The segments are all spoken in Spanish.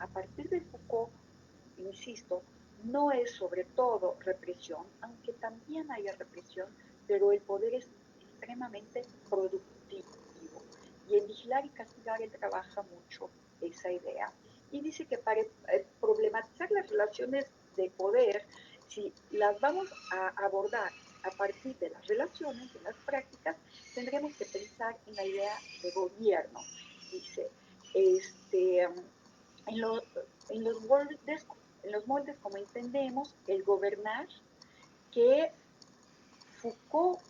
a partir de Foucault, insisto, no es sobre todo represión, aunque también haya represión, pero el poder es extremadamente productivo. Y en Vigilar y Castigar él trabaja mucho esa idea. Y dice que para problematizar las relaciones de poder, si las vamos a abordar a partir de las relaciones, de las prácticas, tendremos que pensar en la idea de gobierno. Dice, en, lo, en, los moldes, en los moldes, como entendemos, el gobernar, que Foucault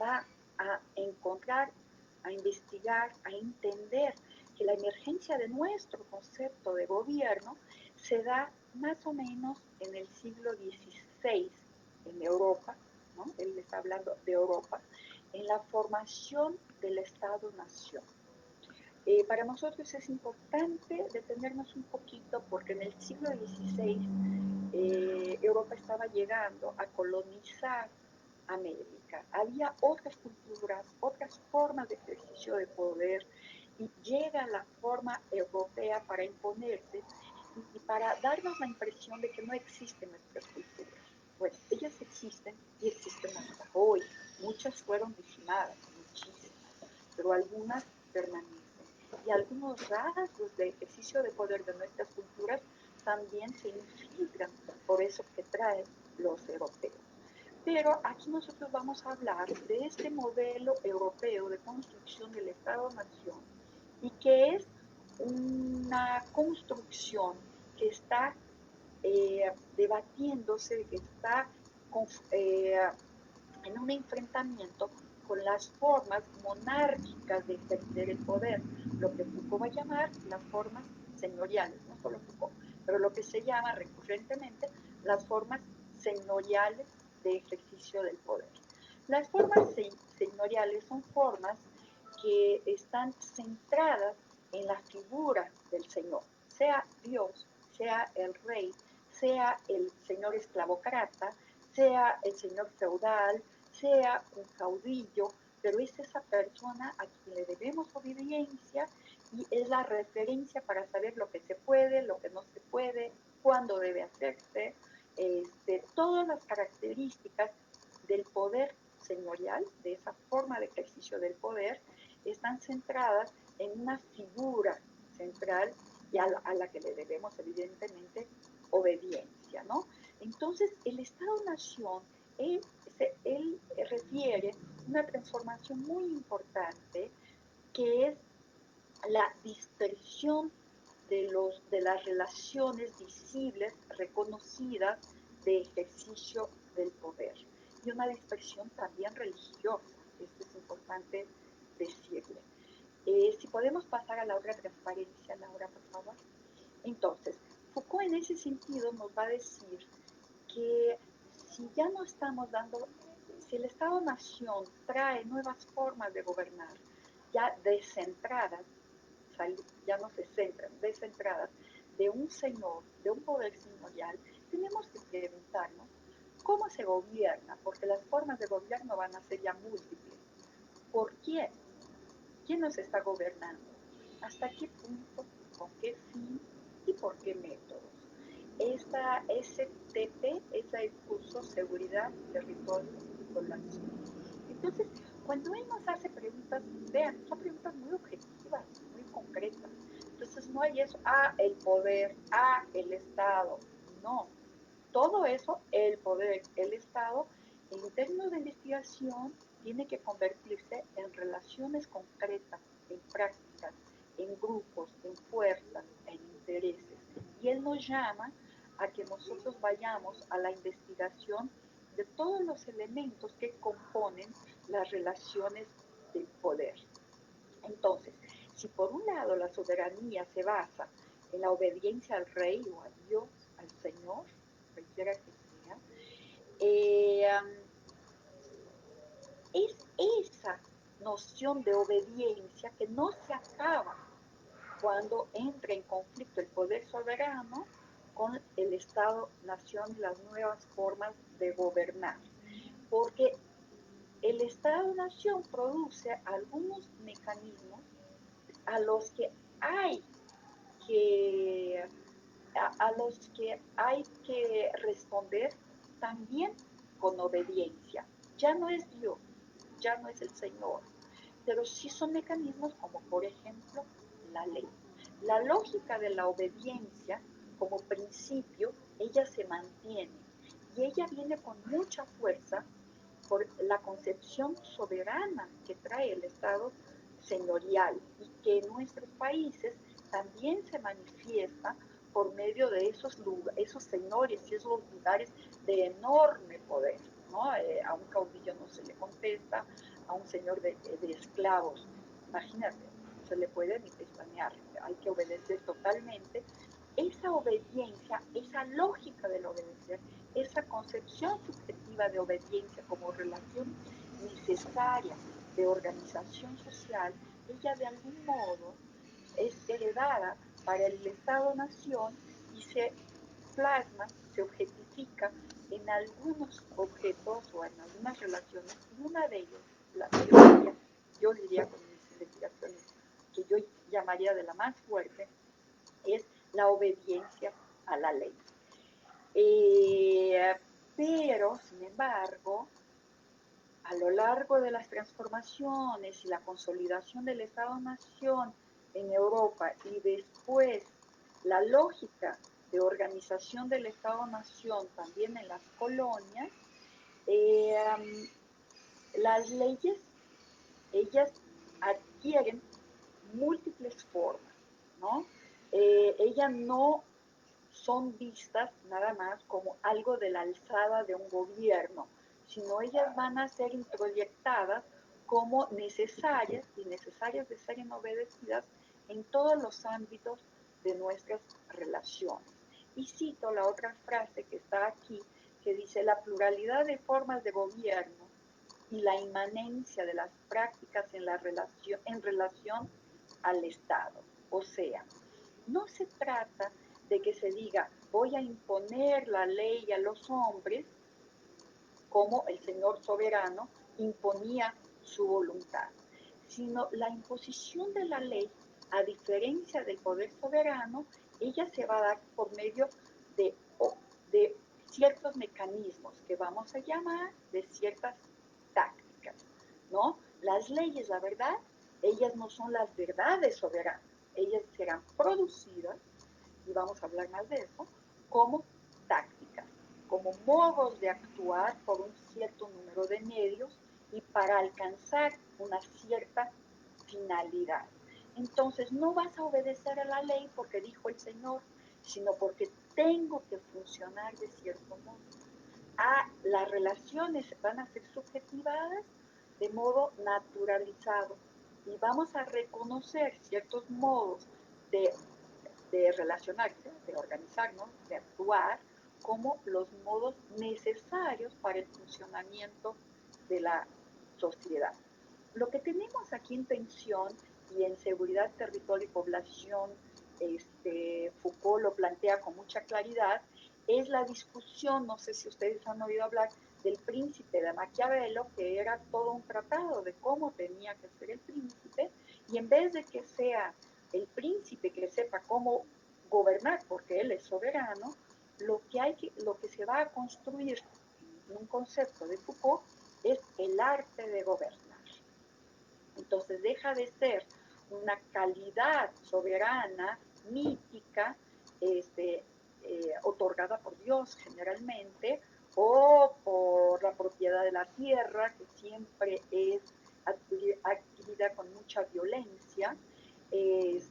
va a encontrar, a investigar, a entender que la emergencia de nuestro concepto de gobierno se da más o menos en el siglo XVI en Europa, ¿no? Él está hablando de Europa, en la formación del Estado-Nación. Para nosotros es importante detenernos un poquito porque en el siglo XVI Europa estaba llegando a colonizar América. Había otras culturas, otras formas de ejercicio de poder y llega la forma europea para imponerse y para darnos la impresión de que no existen nuestras culturas. Bueno, ellas existen y existen hasta hoy. Muchas fueron diezmadas, muchísimas, pero algunas permanecen. Y algunos rasgos de ejercicio de poder de nuestras culturas también se infiltran por eso que traen los europeos. Pero aquí nosotros vamos a hablar de este modelo europeo de construcción del Estado-Nación y que es una construcción que está debatiéndose, que está en un enfrentamiento con las formas monárquicas de ejercer el poder, lo que Foucault va a llamar las formas señoriales, no solo Foucault, pero lo que se llama recurrentemente las formas señoriales de ejercicio del poder. Las formas señoriales son formas que están centradas en la figura del Señor, sea Dios, sea el rey, sea el señor esclavocrata, sea el señor feudal, sea un caudillo, pero es esa persona a quien le debemos obediencia y es la referencia para saber lo que se puede, lo que no se puede, cuándo debe hacerse, todas las características del poder señorial, de esa forma de ejercicio del poder, están centradas en una figura central y a la que le debemos evidentemente obediencia, ¿no? Entonces, el Estado-Nación, él refiere una transformación muy importante que es la dispersión de las relaciones visibles, reconocidas de ejercicio del poder. Y una dispersión también religiosa, esto es importante decirle. Si podemos pasar a la otra transparencia, Laura, por favor. Entonces, Foucault en ese sentido nos va a decir que si ya no estamos dando, si el Estado-Nación trae nuevas formas de gobernar, ya descentradas, ya no se centran, descentradas, de un señor, de un poder señorial, tenemos que preguntarnos cómo se gobierna, porque las formas de gobierno van a ser ya múltiples. ¿Por quién? ¿Quién nos está gobernando? ¿Hasta qué punto? ¿Con qué fin? ¿Y por qué métodos? Esta STP es el curso Seguridad, Territorio y Población. Entonces, cuando él nos hace preguntas, vean, son preguntas muy objetivas, muy concretas. Entonces, no hay eso, el poder, el Estado. No, todo eso, el poder, el Estado, en términos de investigación, tiene que convertirse en relaciones concretas, en prácticas, en grupos, en fuerzas, en intereses. Y él nos llama a que nosotros vayamos a la investigación de todos los elementos que componen las relaciones de poder. Entonces, si por un lado la soberanía se basa en la obediencia al rey o a Dios, al Señor, cualquiera que sea, es esa noción de obediencia que no se acaba cuando entra en conflicto el poder soberano con el Estado-Nación y las nuevas formas de gobernar. Porque el Estado-Nación produce algunos mecanismos a los que hay que a los que hay que responder también con obediencia. Ya no es Dios, ya no es el Señor, pero sí son mecanismos como por ejemplo la ley. La lógica de la obediencia como principio, ella se mantiene y ella viene con mucha fuerza por la concepción soberana que trae el Estado señorial y que en nuestros países también se manifiesta por medio de esos señores y esos lugares de enorme poder, ¿no? A un caudillo no se le contesta, a un señor de esclavos, imagínate, no se le puede ni pestañear, hay que obedecer totalmente. Esa obediencia, esa lógica del obedecer, esa concepción subjetiva de obediencia como relación necesaria de organización social, ella de algún modo es heredada para el Estado-Nación y se plasma, se objetifica en algunos objetos o en algunas relaciones, y una de ellas, yo diría con mis investigaciones, que yo llamaría de la más fuerte, es la obediencia a la ley. Pero, sin embargo, a lo largo de las transformaciones y la consolidación del Estado-Nación en Europa y después la lógica de organización del Estado-Nación también en las colonias, eh, las leyes, ellas adquieren múltiples formas, ¿no? Ellas no son vistas nada más como algo de la alzada de un gobierno, sino ellas van a ser introyectadas como necesarias y necesarias de ser obedecidas en todos los ámbitos de nuestras relaciones. Y cito la otra frase que está aquí, que dice: la pluralidad de formas de gobierno y la inmanencia de las prácticas en relación al Estado. O sea, no se trata de que se diga voy a imponer la ley a los hombres como el señor soberano imponía su voluntad, sino la imposición de la ley, a diferencia del poder soberano, ella se va a dar por medio de, de ciertos mecanismos que vamos a llamar de ciertas tácticas, ¿no? Las leyes, la verdad, ellas no son las verdades soberanas, ellas serán producidas, y vamos a hablar más de eso, como tácticas, como modos de actuar por un cierto número de medios y para alcanzar una cierta finalidad. Entonces no vas a obedecer a la ley porque dijo el Señor, sino porque tengo que funcionar de cierto modo. Las relaciones van a ser subjetivadas de modo naturalizado y vamos a reconocer ciertos modos de relacionarse, de organizarnos, de actuar, como los modos necesarios para el funcionamiento de la sociedad. Lo que tenemos aquí en tensión y en seguridad, territorio y población, Foucault lo plantea con mucha claridad, es la discusión, no sé si ustedes han oído hablar del príncipe de Maquiavelo, que era todo un tratado de cómo tenía que ser el príncipe, y en vez de que sea el príncipe que sepa cómo gobernar, porque él es soberano, lo que se va a construir en un concepto de Foucault es el arte de gobernar. Entonces deja de ser una calidad soberana, mítica, otorgada por Dios generalmente, o por la propiedad de la tierra, que siempre es adquirida con mucha violencia. El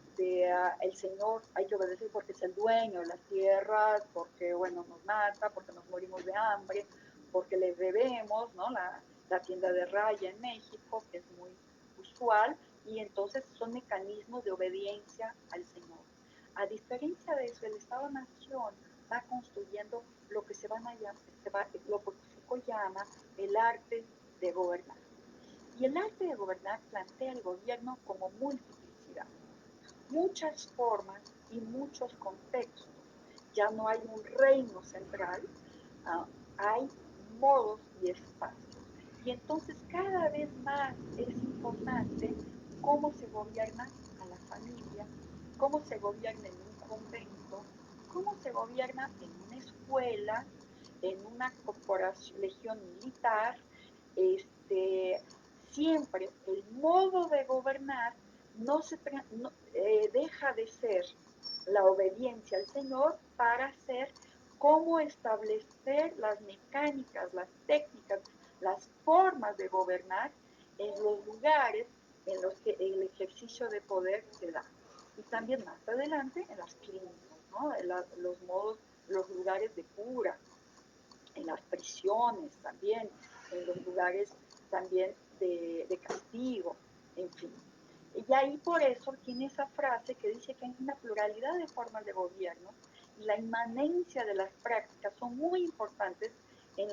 Señor hay que obedecer porque es el dueño de las tierras, porque bueno, nos mata, porque nos morimos de hambre, porque le debemos, ¿no? La tienda de raya en México, que es muy usual, y entonces son mecanismos de obediencia al Señor. A diferencia de eso, el Estado-Nación va construyendo lo que lo que Foucault llama el arte de gobernar. Y el arte de gobernar plantea el gobierno como multiplicidad, muchas formas y muchos contextos. Ya no hay un reino central, hay modos y espacios. Y entonces cada vez más es importante cómo se gobierna a la familia, cómo se gobierna en un convento, cómo se gobierna en una escuela, en una corporación, legión militar, siempre el modo de gobernar deja de ser la obediencia al Señor para ser cómo establecer las mecánicas, las técnicas, las formas de gobernar en los lugares en los que el ejercicio de poder se da. Y también más adelante en las clínicas, ¿no? Los modos, los lugares de cura, en las prisiones también, en los lugares también de castigo, en fin. Y ahí por eso tiene esa frase que dice que hay una pluralidad de formas de gobierno y la inmanencia de las prácticas son muy importantes en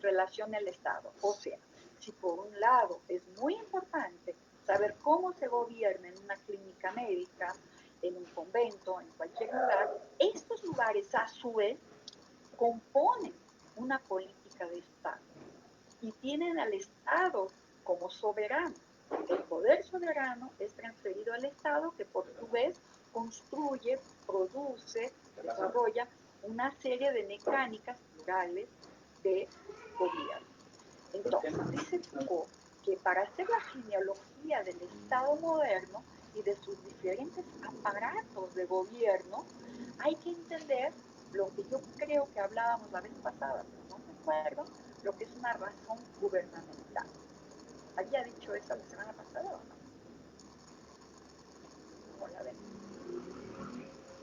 relación al Estado. O sea, si por un lado es muy importante saber cómo se gobierna en una clínica médica, en un convento, en cualquier lugar, estos lugares a su vez componen una política de Estado y tienen al Estado como soberano. El poder soberano es transferido al Estado, que por su vez construye, produce, desarrolla una serie de mecánicas plurales de gobierno. Entonces, dice Foucault que para hacer la genealogía del Estado moderno y de sus diferentes aparatos de gobierno, hay que entender lo que yo creo que hablábamos la vez pasada, pero no recuerdo, lo que es una razón gubernamental. ¿Había dicho eso la semana pasada o no? ¿Cómo la ven?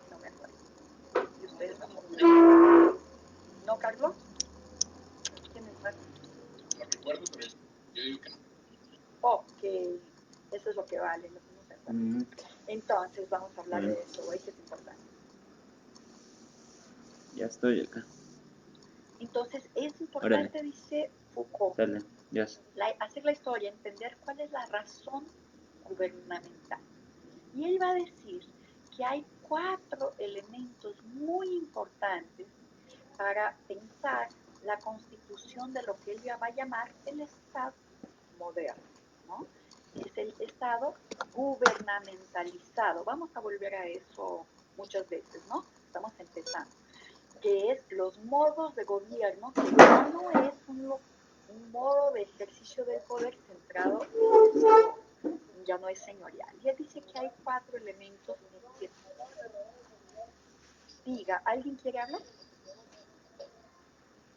No me acuerdo. ¿Y ustedes tampoco? ¿No, Carlos? ¿Quién es más? No recuerdo, pero yo digo que no. Ok, eso es lo que vale, lo que no se acuerda. Entonces vamos a hablar de eso hoy, que es importante. Ya estoy acá. Entonces es importante, órale, dice Foucault, Sale, ya. Hacer la historia, entender cuál es la razón gubernamental. Y él va a decir que hay 4 elementos muy importantes para pensar la constitución de lo que él ya va a llamar el Estado moderno, ¿no? Es el Estado gubernamentalizado. Vamos a volver a eso muchas veces, ¿no? Estamos empezando. Que es los modos de gobierno, que ya no es un modo de ejercicio del poder centrado en el Señor, ya no es señorial. Y él dice que hay 4 elementos que diga, ¿alguien quiere hablar?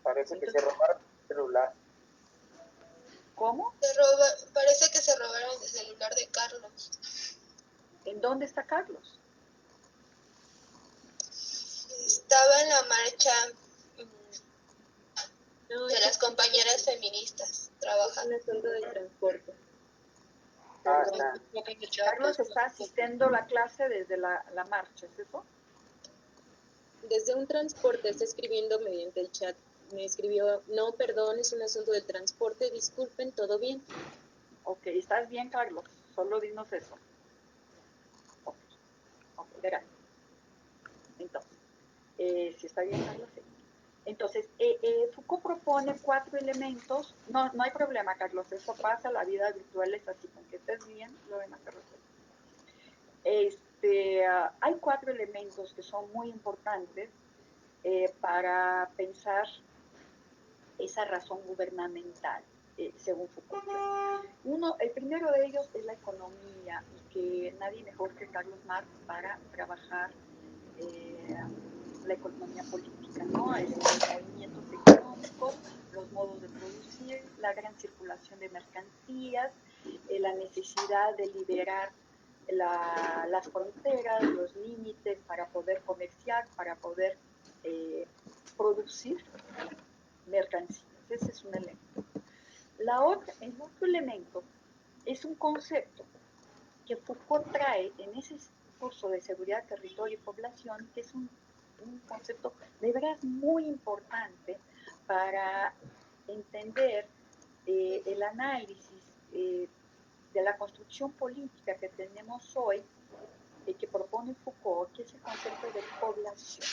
Parece que se robaron el celular. ¿Cómo? Parece que se robaron el celular de Carlos. ¿En dónde está Carlos? Estaba en la marcha de las compañeras feministas trabajando. Es un asunto del transporte. Carlos está asistiendo a la clase desde la marcha, ¿es eso? Desde un transporte está escribiendo mediante el chat. Me escribió, no, perdón, es un asunto del transporte, disculpen, ¿todo bien? Ok, ¿estás bien, Carlos? Solo dinos eso. Ok, gracias. Entonces, si está bien, Carlos, sí. Entonces, Foucault propone 4 elementos. No hay problema, Carlos, eso pasa, la vida virtual es así, con que estés bien, lo demás se resuelve. Hay 4 elementos que son muy importantes para pensar esa razón gubernamental, según Foucault. El primero de ellos es la economía, y que nadie mejor que Carlos Marx para trabajar la economía política, ¿no? Los movimientos económicos, los modos de producir, la gran circulación de mercancías, la necesidad de liberar las fronteras, los límites para poder comerciar, para poder producir mercancías. Ese es un elemento. El otro elemento es un concepto que Foucault trae en ese curso de seguridad, territorio y población, que es un concepto de veras muy importante para entender el análisis de la construcción política que tenemos hoy, que propone Foucault, que es el concepto de población.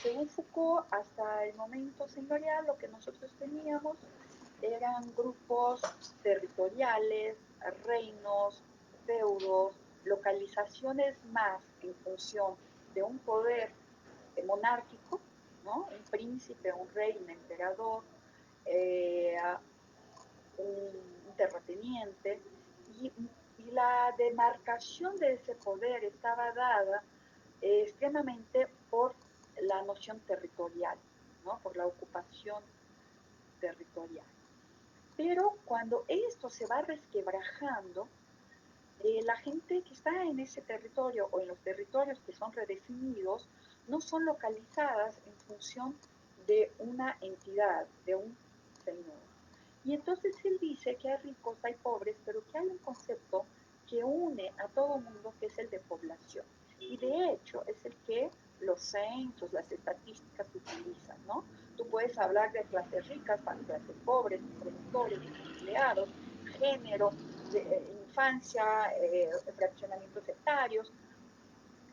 Según Foucault, hasta el momento señorial, lo que nosotros teníamos eran grupos territoriales, reinos, feudos, localizaciones más en función de un poder monárquico, ¿no? Un príncipe, un rey, un emperador, un terrateniente, y, y la demarcación de ese poder estaba dada extremadamente por la noción territorial, ¿no? Por la ocupación territorial. Pero cuando esto se va resquebrajando, la gente que está en ese territorio o en los territorios que son redefinidos no son localizadas en función de una entidad, de un señor. Y entonces él dice que hay ricos, hay pobres, pero que hay un concepto que une a todo mundo, que es el de población. Y de hecho es el que los censos, las estadísticas utilizan, ¿no? Tú puedes hablar de clases ricas, clases pobres, productores, empleados, género, infancia, fraccionamientos etarios,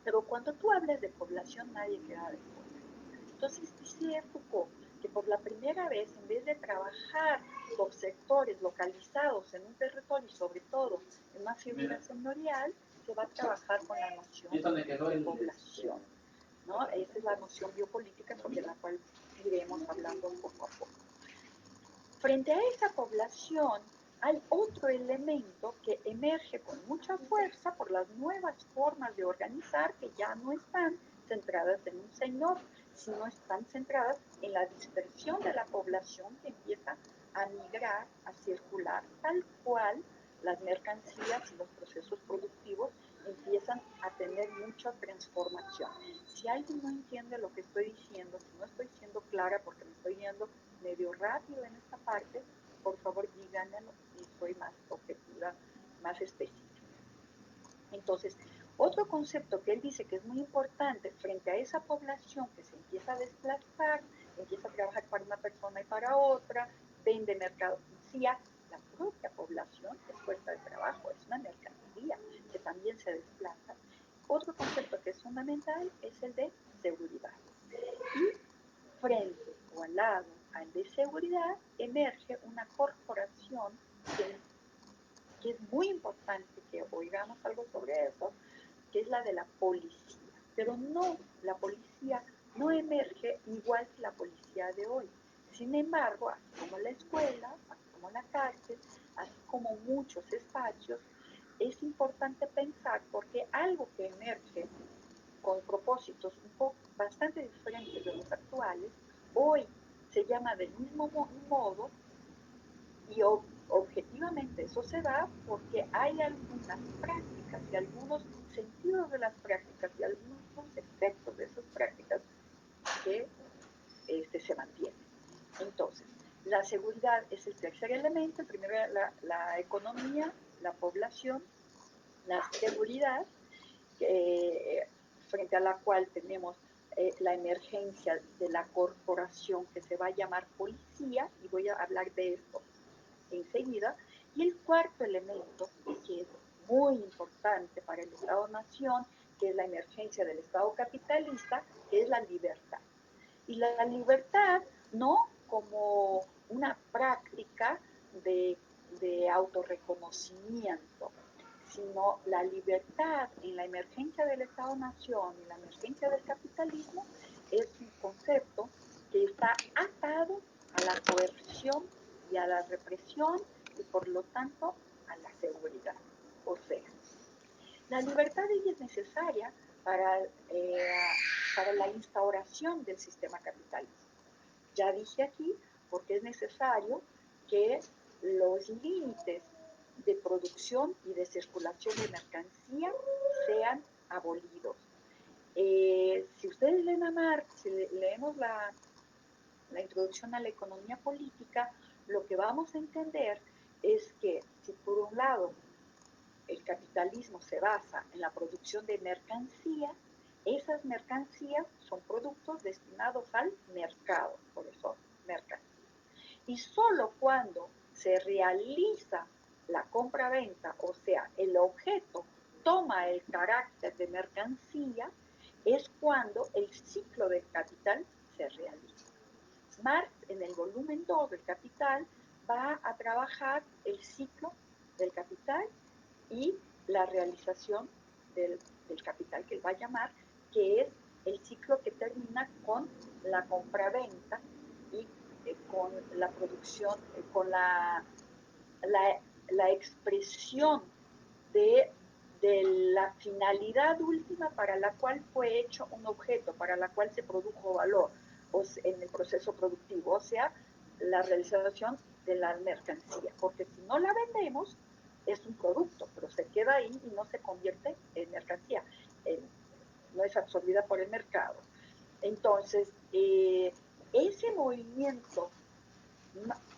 pero cuando tú hablas de población nadie queda de fuera. Entonces dice Foucault que por la primera vez, en vez de trabajar por sectores localizados en un territorio y sobre todo en una figura señorial, se va a trabajar con la noción de población, ¿no? Esa es la noción biopolítica sobre la cual iremos hablando poco a poco. Frente a esa población hay otro elemento que emerge con mucha fuerza por las nuevas formas de organizar que ya no están centradas en un señor, sino están centradas en la dispersión de la población que empieza a migrar, a circular, tal cual las mercancías y los procesos productivos empiezan a tener mucha transformación. Si alguien no entiende lo que estoy diciendo, si no estoy siendo clara porque me estoy yendo medio rápido en esta parte, por favor díganmelo y soy más objetiva, más específica. Entonces, otro concepto que él dice que es muy importante frente a esa población que se empieza a desplazar, empieza a trabajar para una persona y para otra, vende mercancía, la propia población es fuerza de trabajo, es una mercancía que también se desplaza. Otro concepto que es fundamental es el de seguridad. Y frente o al lado al de seguridad emerge una corporación que es muy importante que oigamos algo sobre eso, que es la de la policía. Pero no, la policía no emerge igual que la policía de hoy. Sin embargo, así como la escuela, así como la cárcel, así como muchos espacios, es importante pensar porque algo que emerge con propósitos un poco bastante diferentes de los actuales, hoy se llama del mismo modo y objetivamente eso se da porque hay algunas prácticas y algunos sentidos de las prácticas y algunos efectos de esas prácticas que se mantienen. Entonces, la seguridad es el tercer elemento, el primero la economía, la población, la seguridad, frente a la cual tenemos la emergencia de la corporación que se va a llamar policía, y voy a hablar de esto enseguida. Y el cuarto elemento, que es muy importante para el Estado-Nación, que es la emergencia del Estado capitalista, que es la libertad. Y la libertad no como una práctica de autorreconocimiento, sino la libertad en la emergencia del Estado-Nación y la emergencia del capitalismo es un concepto que está atado a la coerción y a la represión y por lo tanto a la seguridad. O sea, la libertad es necesaria para la instauración del sistema capitalista. Ya dije aquí porque es necesario que los límites de producción y de circulación de mercancía sean abolidos. Si ustedes leen a Marx, si leemos la introducción a la economía política, lo que vamos a entender es que si por un lado el capitalismo se basa en la producción de mercancía, esas mercancías son productos destinados al mercado, por eso mercancía. Y solo cuando se realiza la compra-venta, o sea, el objeto toma el carácter de mercancía, es cuando el ciclo del capital se realiza. Marx, en el volumen 2 del Capital, va a trabajar el ciclo del capital y la realización del capital, que él va a llamar, que es el ciclo que termina con la compraventa y con la producción, con la expresión de la finalidad última para la cual fue hecho un objeto, para la cual se produjo valor en el proceso productivo, o sea, la realización de la mercancía, porque si no la vendemos, es un producto, pero se queda ahí y no se convierte en mercancía, no es absorbida por el mercado. Entonces, ese movimiento,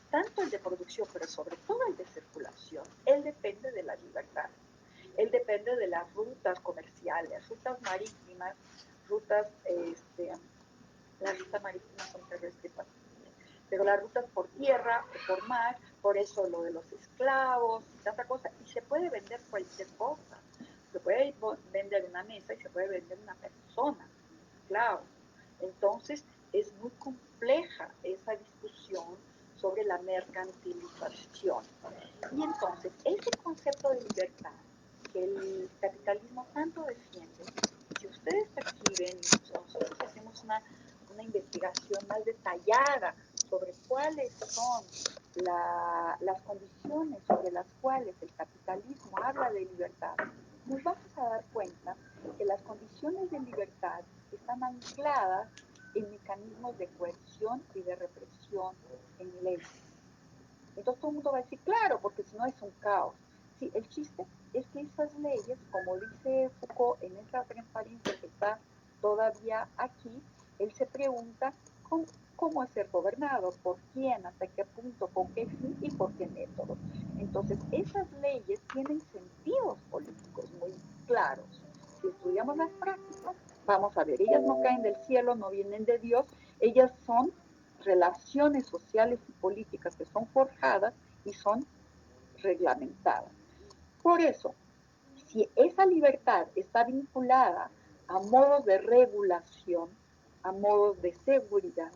tanto el de producción, pero sobre todo el de circulación, él depende de la libertad. Él depende de las rutas comerciales, rutas marítimas, rutas, las rutas marítimas son terrestres, pero las rutas por tierra o por mar, por eso lo de los esclavos y tanta cosa, y se puede vender cualquier cosa. Se puede vender una mesa y se puede vender una persona, un esclavo. Entonces, es muy compleja esa discusión sobre la mercantilización. Y entonces, ese concepto de libertad que el capitalismo tanto defiende, si ustedes perciben, nosotros hacemos una investigación más detallada sobre cuáles son las condiciones sobre las cuales el capitalismo habla de libertad, nos vamos a dar cuenta que las condiciones de libertad están ancladas en mecanismos de coerción y de represión en leyes. Entonces todo el mundo va a decir, claro, porque si no es un caos. Sí, el chiste es que esas leyes, como dice Foucault en esa transparencia que está todavía aquí, él se pregunta cómo es ser gobernado, por quién, hasta qué punto, con qué fin y por qué método. Entonces, esas leyes tienen sentidos políticos muy claros. Si estudiamos las prácticas, vamos a ver, ellas no caen del cielo, no vienen de Dios, ellas son relaciones sociales y políticas que son forjadas y son reglamentadas. Por eso, si esa libertad está vinculada a modos de regulación, a modos de seguridad,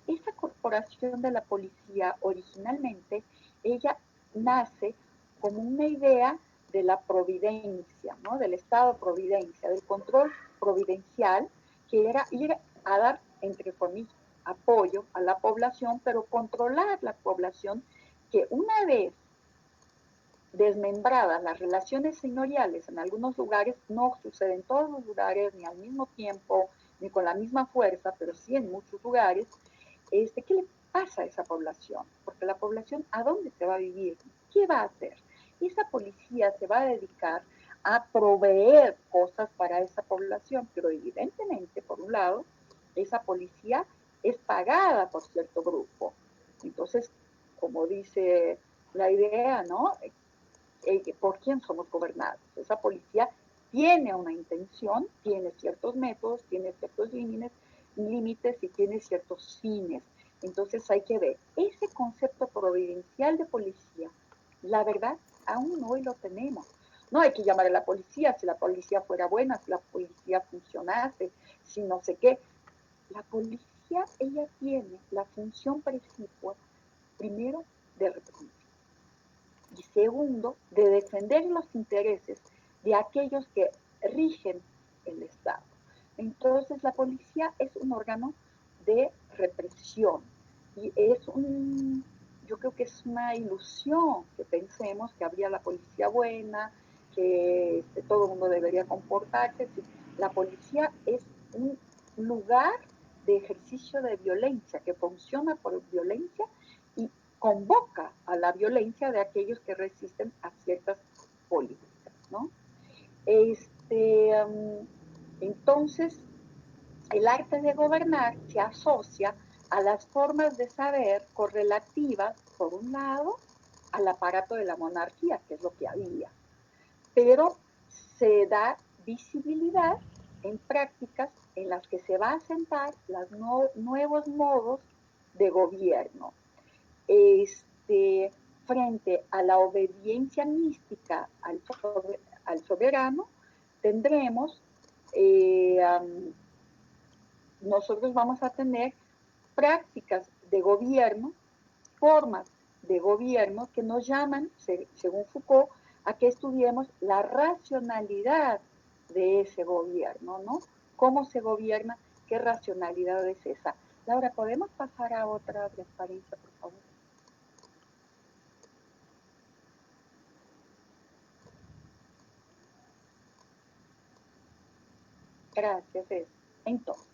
esa corporación de la policía originalmente, ella nace como una idea de la providencia, ¿no? Del Estado providencia, del control providencial, que era ir a dar, entre comillas, apoyo a la población, pero controlar la población que una vez desmembradas las relaciones señoriales en algunos lugares, no sucede en todos los lugares, ni al mismo tiempo, ni con la misma fuerza, pero sí en muchos lugares, ¿qué le pasa a esa población? Porque la población, ¿a dónde se va a vivir? ¿Qué va a hacer? Esa policía se va a dedicar a proveer cosas para esa población, pero evidentemente, por un lado, esa policía es pagada por cierto grupo. Entonces, como dice la idea, ¿no? ¿Por quién somos gobernados? Esa policía tiene una intención, tiene ciertos métodos, tiene ciertos límites y tiene ciertos fines. Entonces hay que ver, ese concepto providencial de policía, la verdad, aún hoy lo tenemos. No hay que llamar a la policía si la policía fuera buena, si la policía funcionase, si no sé qué. La policía, ella tiene la función principal, primero, de reprimir. Y segundo, de defender los intereses de aquellos que rigen el Estado. Entonces, la policía es un órgano de represión y yo creo que es una ilusión que pensemos que habría la policía buena, que todo el mundo debería comportarse. La policía es un lugar de ejercicio de violencia, que funciona por violencia y convoca a la violencia de aquellos que resisten a ciertas políticas, ¿no? Entonces, el arte de gobernar se asocia a las formas de saber correlativas, por un lado, al aparato de la monarquía, que es lo que había, pero se da visibilidad en prácticas en las que se va a sentar los nuevos modos de gobierno. Frente a la obediencia mística al soberano, tendremos, nosotros vamos a tener prácticas de gobierno, formas de gobierno que nos llaman, según Foucault, a que estudiemos la racionalidad de ese gobierno, ¿no? cómo se gobierna, qué racionalidad es esa. Laura, ¿podemos pasar a otra transparencia, por favor? Gracias, eso. Entonces,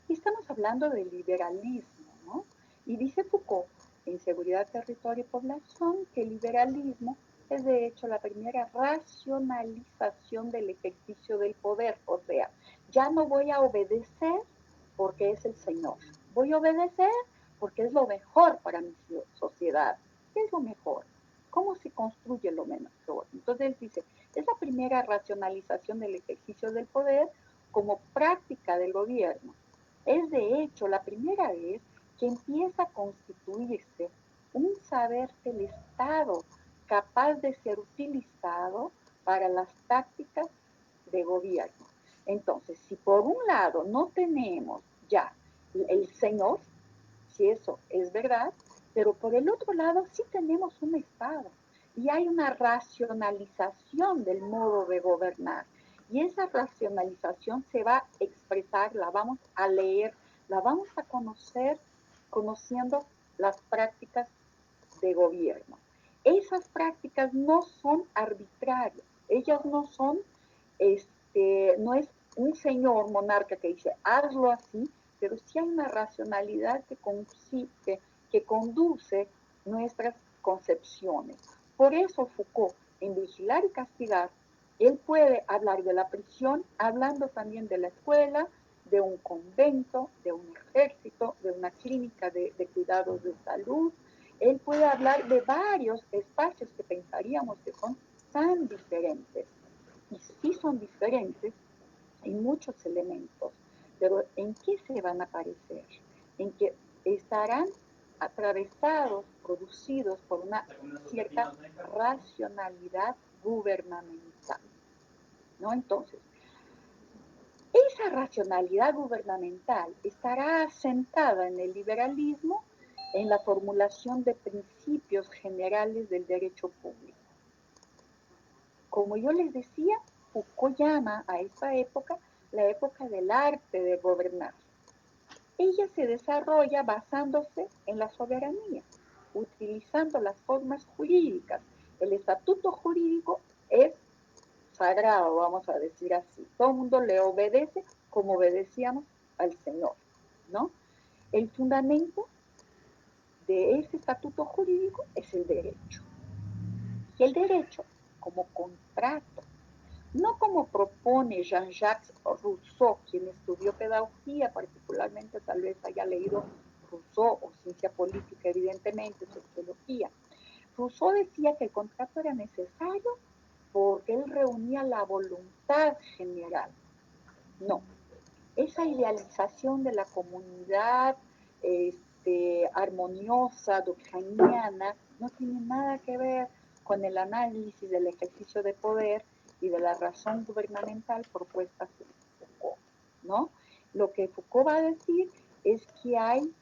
estamos hablando del liberalismo, ¿no? Y dice Foucault, en Seguridad, Territorio y Población, que el liberalismo es de hecho la primera racionalización del ejercicio del poder. O sea, ya no voy a obedecer porque es el Señor. Voy a obedecer porque es lo mejor para mi sociedad. ¿Qué es lo mejor? ¿Cómo se construye lo mejor? Entonces él dice, es la primera racionalización del ejercicio del poder como práctica del gobierno. Es de hecho la primera vez que empieza a constituirse un saber del Estado capaz de ser utilizado para las tácticas de gobierno. Entonces, si por un lado no tenemos ya el Señor, si eso es verdad, pero por el otro lado sí tenemos un Estado y hay una racionalización del modo de gobernar. Y esa racionalización se va a expresar, la vamos a leer, la vamos a conocer conociendo las prácticas de gobierno. Esas prácticas no son arbitrarias, ellas no son, no es un señor monarca que dice, hazlo así, pero sí hay una racionalidad que conduce nuestras concepciones. Por eso Foucault, en Vigilar y Castigar, él puede hablar de la prisión, hablando también de la escuela, de un convento, de un ejército, de una clínica de cuidados de salud. Él puede hablar de varios espacios que pensaríamos que son tan diferentes. Y sí son diferentes en muchos elementos, pero ¿en qué se van a parecer? En que estarán atravesados, producidos por una cierta racionalidad gubernamental, ¿no? Entonces, esa racionalidad gubernamental estará asentada en el liberalismo en la formulación de principios generales del derecho público. Como yo les decía, Foucault llama a esta época la época del arte de gobernar. Ella se desarrolla basándose en la soberanía, utilizando las formas jurídicas. El estatuto jurídico es sagrado, vamos a decir así. Todo el mundo le obedece como obedecíamos al Señor, ¿no? El fundamento de ese estatuto jurídico es el derecho. Y el derecho como contrato, no como propone Jean-Jacques Rousseau, quien estudió pedagogía, particularmente tal vez haya leído Rousseau o ciencia política, evidentemente, sociología. Rousseau decía que el contrato era necesario porque él reunía la voluntad general. No, esa idealización de la comunidad armoniosa, durkheimiana, no tiene nada que ver con el análisis del ejercicio de poder y de la razón gubernamental propuesta por Foucault, ¿no? Lo que Foucault va a decir es que hay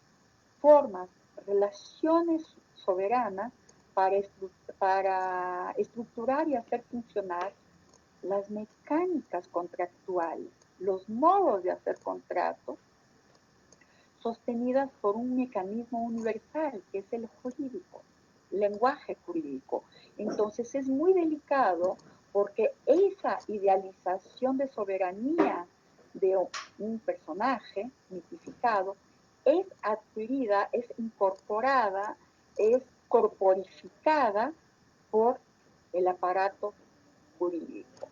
formas, relaciones soberanas para estructurar y hacer funcionar las mecánicas contractuales, los modos de hacer contratos, sostenidas por un mecanismo universal, que es el jurídico, lenguaje jurídico. Entonces es muy delicado porque esa idealización de soberanía de un personaje mitificado es adquirida, es incorporada, es corporificada por el aparato jurídico.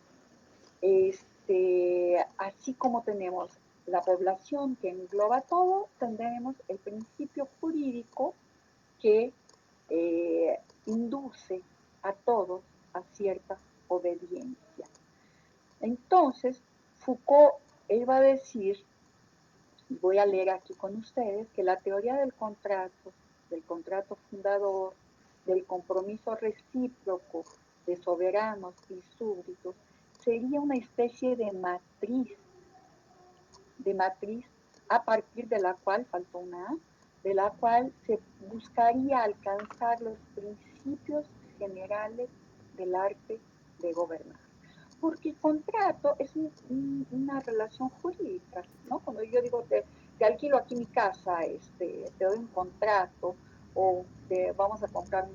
Así como tenemos la población que engloba todo, tendremos el principio jurídico que induce a todos a cierta obediencia. Entonces, Foucault, él va a decir, y voy a leer aquí con ustedes, que la teoría del contrato fundador, del compromiso recíproco de soberanos y súbditos, sería una especie de matriz a partir de la cual, faltó una A, de la cual se buscaría alcanzar los principios generales del arte de gobernar. Porque el contrato es una relación jurídica, ¿no? Cuando yo digo, te alquilo aquí mi casa, te doy un contrato, o vamos a comprar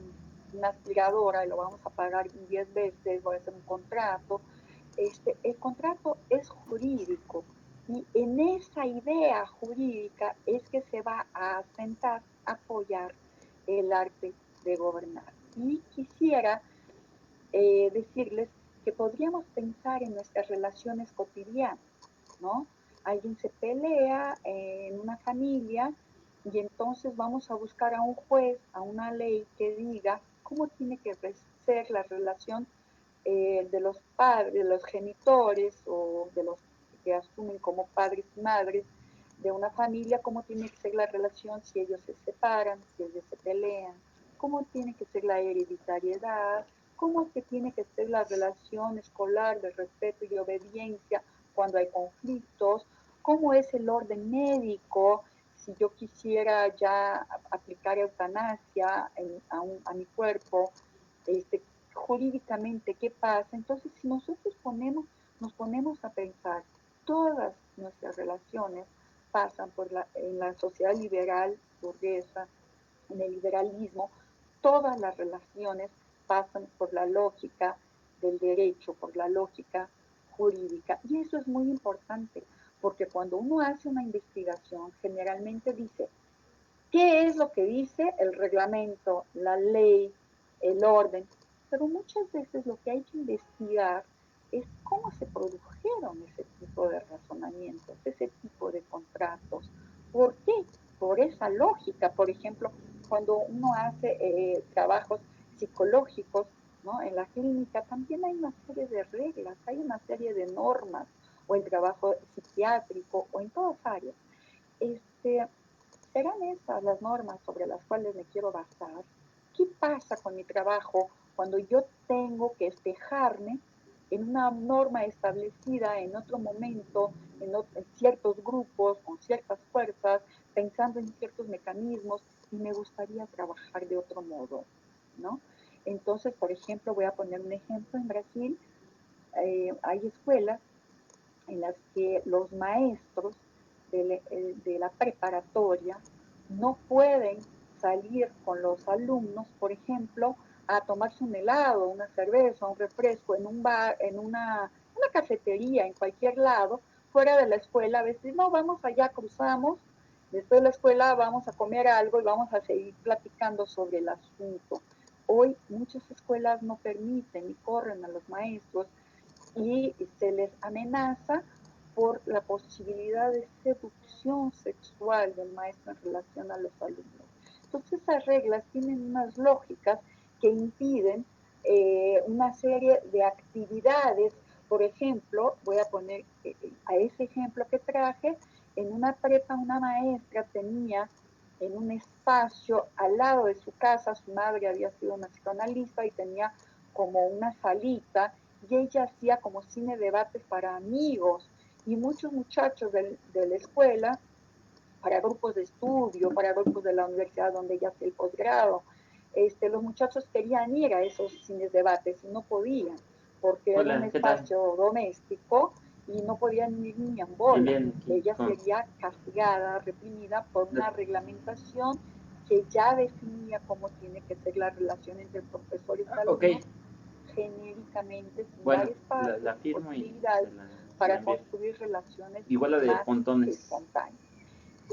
una aspiradora y lo vamos a pagar 10 veces, voy a hacer un contrato. El contrato es jurídico, y en esa idea jurídica es que se va a asentar, apoyar el arte de gobernar. Y quisiera decirles que podríamos pensar en nuestras relaciones cotidianas, ¿no? Alguien se pelea en una familia, y entonces vamos a buscar a un juez, a una ley que diga cómo tiene que ser la relación de los padres, de los genitores, o de los que asumen como padres y madres de una familia, cómo tiene que ser la relación si ellos se separan, si ellos se pelean, cómo tiene que ser la hereditariedad, cómo es que tiene que ser la relación escolar de respeto y obediencia cuando hay conflictos, cómo es el orden médico si yo quisiera ya aplicar eutanasia a mi cuerpo, jurídicamente qué pasa. Entonces, si nosotros nos ponemos a pensar, todas nuestras relaciones pasan en la sociedad liberal burguesa, en el liberalismo, todas las relaciones pasan por la lógica del derecho, por la lógica jurídica. Y eso es muy importante, porque cuando uno hace una investigación, generalmente dice, ¿qué es lo que dice el reglamento, la ley, el orden? Pero muchas veces lo que hay que investigar es cómo se produjeron ese tipo de razonamientos, ese tipo de contratos. ¿Por qué? Por esa lógica. Por ejemplo, cuando uno hace trabajos psicológicos, ¿no? En la clínica también hay una serie de reglas, hay una serie de normas, o el trabajo psiquiátrico, o en todas áreas. ¿Serán esas las normas sobre las cuales me quiero basar? ¿Qué pasa con mi trabajo cuando yo tengo que espejarme en una norma establecida en otro momento, en ciertos grupos, con ciertas fuerzas, pensando en ciertos mecanismos, y me gustaría trabajar de otro modo, ¿no? Entonces, por ejemplo, voy a poner un ejemplo. En Brasil hay escuelas en las que los maestros de la preparatoria no pueden salir con los alumnos, por ejemplo, a tomarse un helado, una cerveza, un refresco en un bar, en una cafetería, en cualquier lado, fuera de la escuela. A veces, no, vamos allá, cruzamos, después de la escuela vamos a comer algo y vamos a seguir platicando sobre el asunto. Hoy muchas escuelas no permiten y corren a los maestros, y se les amenaza por la posibilidad de seducción sexual del maestro en relación a los alumnos. Entonces esas reglas tienen unas lógicas que impiden una serie de actividades. Por ejemplo, voy a poner a ese ejemplo que traje, en una prepa una maestra tenía en un espacio al lado de su casa, su madre había sido una psicoanalista y tenía como una salita, y ella hacía como cine debates para amigos, y muchos muchachos de la escuela, para grupos de estudio, para grupos de la universidad donde ella hacía el posgrado, los muchachos querían ir a esos cines debates y no podían, porque era un Hola, ¿qué tal? espacio doméstico y no podían ir ni en Bien, bola. bien, aquí Ella con... sería castigada, reprimida por una reglamentación que ya definía cómo tiene que ser la relación entre profesores y Ok, alumnos, genéricamente, sin dar bueno, espacios la y firmo y posibilidades se la para envío. construir relaciones Igual la de más pontones. espontáneas.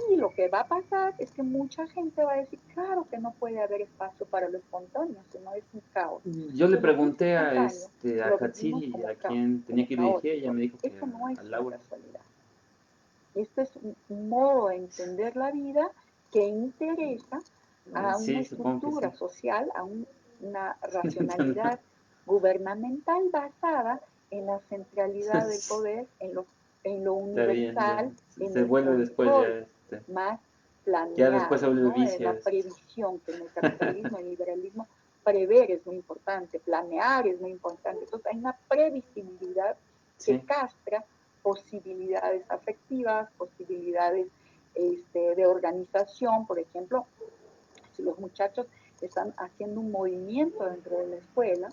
Y lo que va a pasar es que mucha gente va a decir, claro que no puede haber espacio para lo espontáneo, sino es un caos. Yo le El momento pregunté espontáneo a lo vivimos Hatsiri como a caos, quién tenía como que ir dirigir, ella caótico. me dijo que Eso no es a una Laura. casualidad. Esto es un modo de entender la vida que interesa a una Sí, supongo que estructura sí. social, a una racionalidad gubernamental basada en la centralidad del poder, en lo Está bien, ya. universal, en Se el vuelve después control ya, más ya después se planeado, vuelve ¿no? En vicio la esto. previsión, que en el capitalismo, en el liberalismo, prever es muy importante, planear es muy importante. Entonces hay una previsibilidad que Sí, castra posibilidades afectivas, posibilidades de organización. Por ejemplo, si los muchachos están haciendo un movimiento dentro de la escuela,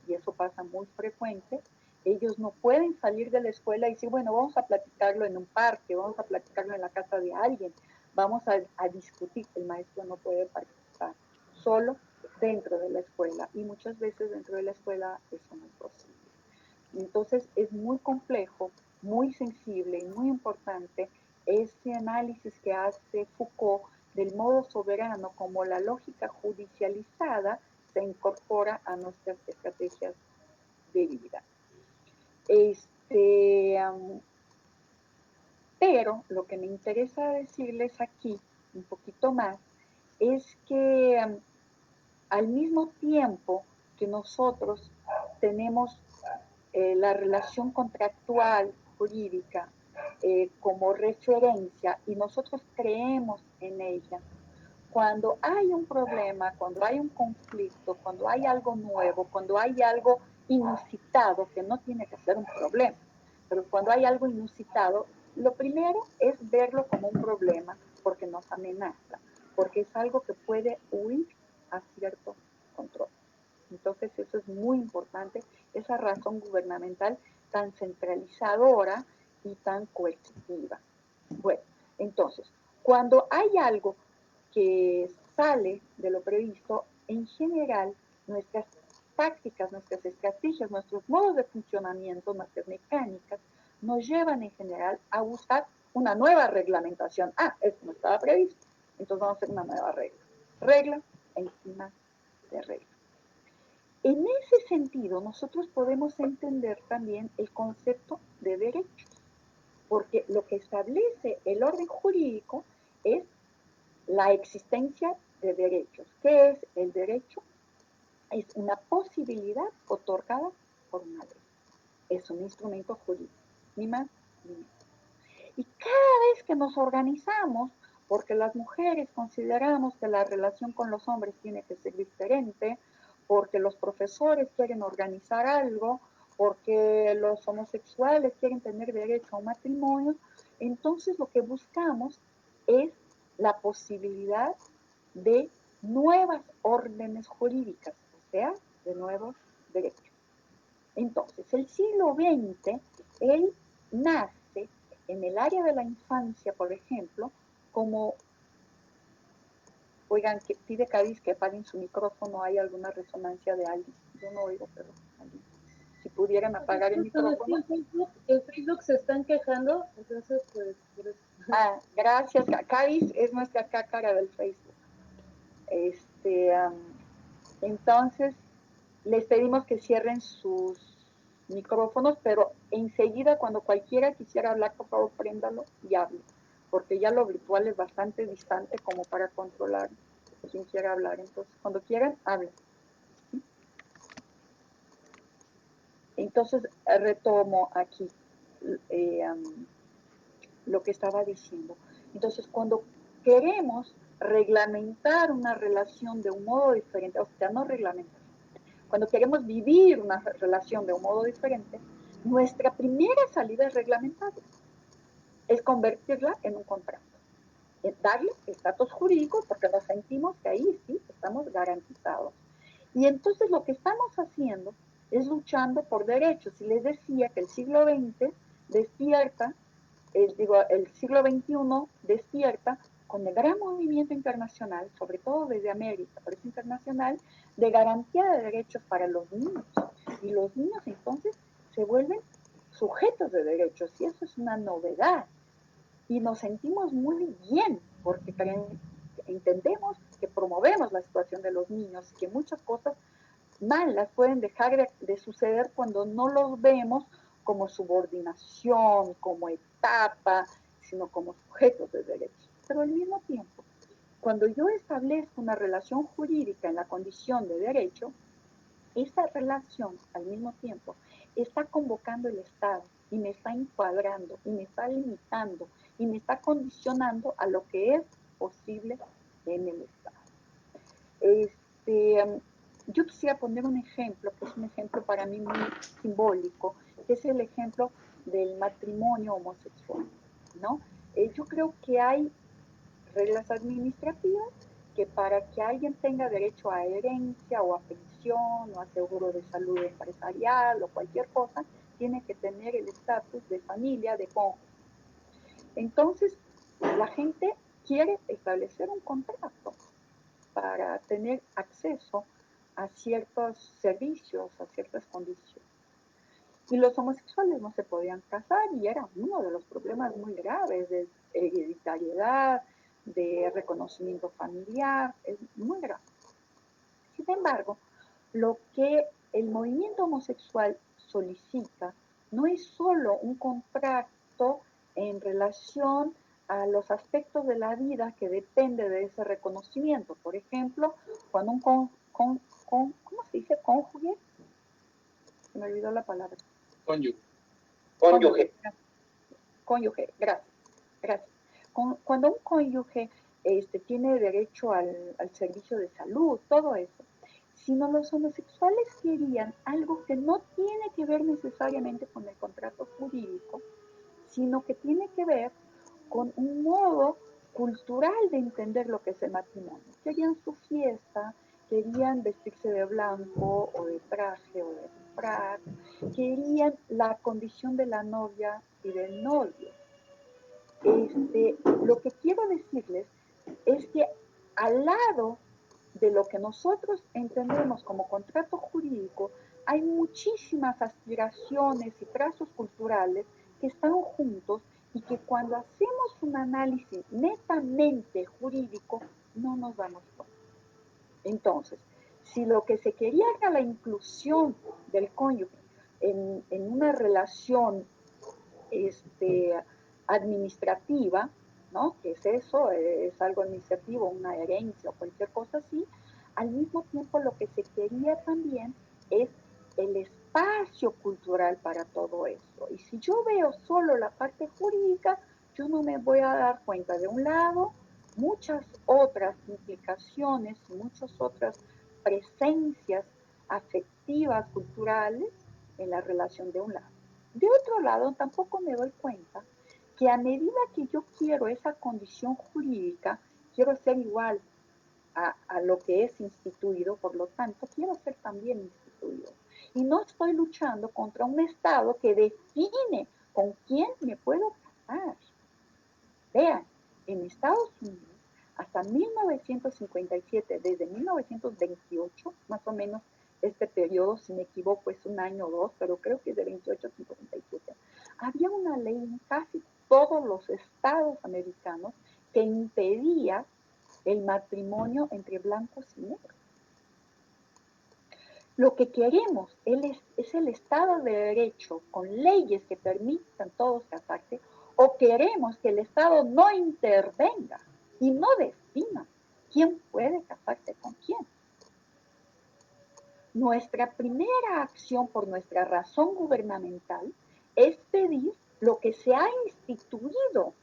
y eso pasa muy frecuente, Ellos no pueden salir de la escuela y decir, bueno, vamos a platicarlo en un parque, vamos a platicarlo en la casa de alguien, vamos a discutir. El maestro no puede participar, solo dentro de la escuela, y muchas veces dentro de la escuela eso no es posible. Entonces es muy complejo, muy sensible y muy importante ese análisis que hace Foucault del modo soberano, como la lógica judicializada se incorpora a nuestras estrategias de vida. Pero lo que me interesa decirles aquí un poquito más es que al mismo tiempo que nosotros tenemos la relación contractual jurídica como referencia y nosotros creemos en ella, cuando hay un problema, cuando hay un conflicto, cuando hay algo nuevo, cuando hay algo inusitado, que no tiene que ser un problema, pero cuando hay algo inusitado, lo primero es verlo como un problema, porque nos amenaza, porque es algo que puede huir a cierto control. Entonces eso es muy importante, esa razón gubernamental tan centralizadora y tan coercitiva. Bueno, entonces, cuando hay algo que sale de lo previsto, en general nuestras tácticas, nuestras estrategias, nuestros modos de funcionamiento, nuestras mecánicas, nos llevan en general a buscar una nueva reglamentación. Ah, esto no estaba previsto, entonces vamos a hacer una nueva regla. Regla encima de regla. En ese sentido, nosotros podemos entender también el concepto de derechos, porque lo que establece el orden jurídico es la existencia de derechos. ¿Qué es el derecho? Es una posibilidad otorgada por una ley. Es un instrumento jurídico, ni más ni menos. Y cada vez que nos organizamos, porque las mujeres consideramos que la relación con los hombres tiene que ser diferente, porque los profesores quieren organizar algo, porque los homosexuales quieren tener derecho a un matrimonio, entonces lo que buscamos es la posibilidad de nuevas órdenes jurídicas, o sea, de nuevos derechos. Entonces, el siglo XX, él nace en el área de la infancia, por ejemplo, como, oigan, que pide Cádiz que apaguen su micrófono, hay alguna resonancia de alguien. Yo no oigo, pero alguien. Si pudieran apagar el micrófono. En Facebook se están quejando, entonces pues por eso. Ah, gracias. Cádiz es nuestra cácara del Facebook. Entonces, les pedimos que cierren sus micrófonos, pero enseguida cuando cualquiera quisiera hablar, por favor, préndalo y hable, porque ya lo virtual es bastante distante como para controlar quien quiera hablar. Entonces, cuando quieran, hablen. ¿Sí? Entonces, retomo aquí lo que estaba diciendo. Entonces, cuando queremos reglamentar una relación de un modo diferente, o sea, no reglamentar, cuando queremos vivir una relación de un modo diferente, nuestra primera salida es reglamentarla, es convertirla en un contrato, es darle estatus jurídico porque nos sentimos que ahí sí estamos garantizados. Y entonces lo que estamos haciendo es luchando por derechos. Y les decía que el siglo XX despierta, el siglo XXI despierta con el gran movimiento internacional, sobre todo desde América, pero es internacional, de garantía de derechos para los niños. Y los niños entonces se vuelven sujetos de derechos, y eso es una novedad. Y nos sentimos muy bien, porque entendemos que promovemos la situación de los niños, que muchas cosas malas pueden dejar de suceder cuando no los vemos como subordinación, como etapa, sino como sujetos de derechos. Pero al mismo tiempo, cuando yo establezco una relación jurídica en la condición de derecho, esa relación al mismo tiempo está convocando el Estado y me está encuadrando y me está limitando y me está condicionando a lo que es posible en el Estado. Yo quisiera poner un ejemplo, que es un ejemplo para mí muy simbólico, que es el ejemplo del matrimonio homosexual, ¿no? Yo creo que hay reglas administrativas que para que alguien tenga derecho a herencia o a pensión o a seguro de salud empresarial o cualquier cosa, tiene que tener el estatus de familia, de cónyuge. Entonces, la gente quiere establecer un contrato para tener acceso a ciertos servicios, a ciertas condiciones. Y los homosexuales no se podían casar y era uno de los problemas muy graves de hereditariedad, de reconocimiento familiar, es muy grave. Sin embargo, lo que el movimiento homosexual solicita no es solo un contrato en relación a los aspectos de la vida que depende de ese reconocimiento. Por ejemplo, cuando un ¿cómo se dice? Cónyuge. Se me olvidó la palabra. Cónyuge. Cónyuge. Cónyuge, gracias. Gracias. Cuando un cónyuge tiene derecho al servicio de salud, todo eso, sino los homosexuales querían algo que no tiene que ver necesariamente con el contrato jurídico, sino que tiene que ver con un modo cultural de entender lo que es el matrimonio. Querían su fiesta, querían vestirse de blanco o de traje o de frac, querían la condición de la novia y del novio. Lo que quiero decirles es que al lado de lo que nosotros entendemos como contrato jurídico, hay muchísimas aspiraciones y trazos culturales que están juntos y que cuando hacemos un análisis netamente jurídico no nos damos cuenta. Entonces, si lo que se quería era la inclusión del cónyuge en una relación administrativa, ¿no? Que es eso, es algo administrativo, una herencia o cualquier cosa así, al mismo tiempo lo que se quería también es el espacio cultural para todo eso. Y si yo veo solo la parte jurídica, yo no me voy a dar cuenta de un lado muchas otras implicaciones y muchas otras presencias afectivas, culturales en la relación de un lado. De otro lado, tampoco me doy cuenta que a medida que yo quiero esa condición jurídica, quiero ser igual a lo que es instituido, por lo tanto, quiero ser también instituido. Y no estoy luchando contra un Estado que define con quién me puedo casar. Vean, en Estados Unidos, hasta 1957, desde 1928, más o menos este periodo, si me equivoco, es un año o dos, pero creo que es de 28 a 57, había una ley en casi todos los estados americanos que impedía el matrimonio entre blancos y negros. Lo que queremos es el Estado de Derecho con leyes que permitan todos casarse, o queremos que el Estado no intervenga y no defina quién puede casarse con quién. Nuestra primera acción por nuestra razón gubernamental es pedir lo que se ha instituido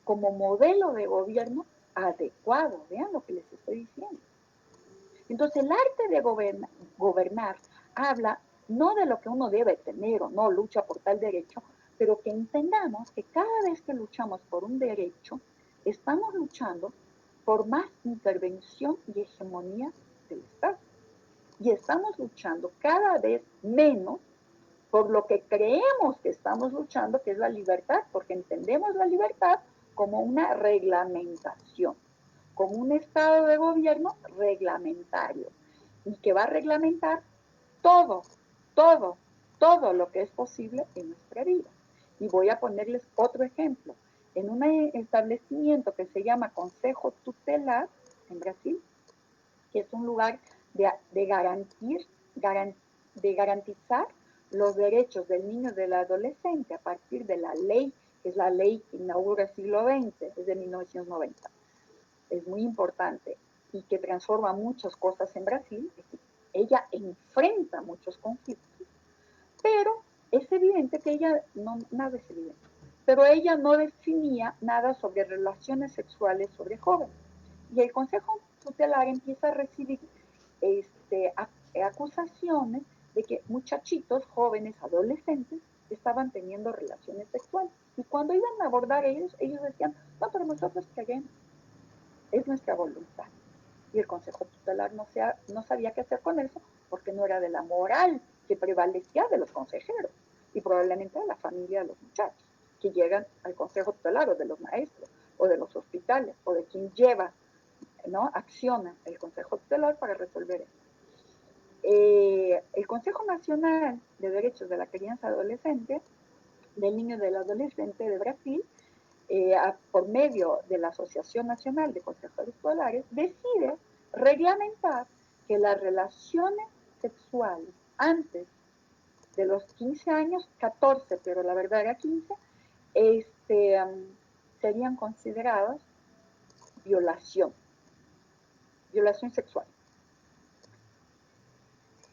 como modelo de gobierno adecuado. Vean lo que les estoy diciendo. Entonces, el arte de gobernar habla no de lo que uno debe tener o no lucha por tal derecho, pero que entendamos que cada vez que luchamos por un derecho, estamos luchando por más intervención y hegemonía del Estado. Y estamos luchando cada vez menos por lo que creemos que estamos luchando, que es la libertad, porque entendemos la libertad como una reglamentación, como un estado de gobierno reglamentario, y que va a reglamentar todo, todo, todo lo que es posible en nuestra vida. Y voy a ponerles otro ejemplo. En un establecimiento que se llama Consejo Tutelar en Brasil, que es un lugar de garantizar los derechos del niño y del adolescente a partir de la ley, que es la ley que inaugura el siglo XX, desde 1990. Es muy importante y que transforma muchas cosas en Brasil. Ella enfrenta muchos conflictos, pero es evidente que ella, no, nada es evidente, pero ella no definía nada sobre relaciones sexuales sobre jóvenes. Y el Consejo Tutelar empieza a recibir acusaciones de que muchachitos, jóvenes, adolescentes, estaban teniendo relaciones sexuales. Y cuando iban a abordar ellos decían, no, pero nosotros queremos, es nuestra voluntad. Y el Consejo Tutelar no sabía qué hacer con eso, porque no era de la moral que prevalecía de los consejeros. y probablemente a la familia de los muchachos, que llegan al consejo tutelar o de los maestros, o de los hospitales, o de quien lleva, ¿no? Acciona el consejo tutelar para resolver esto. El Consejo Nacional de Derechos de la Crianza y Adolescente, del Niño y del Adolescente de Brasil, por medio de la Asociación Nacional de Consejos Escolares, decide reglamentar que las relaciones sexuales antes de los 15 años, 14, pero la verdad era 15, serían consideradas violación sexual.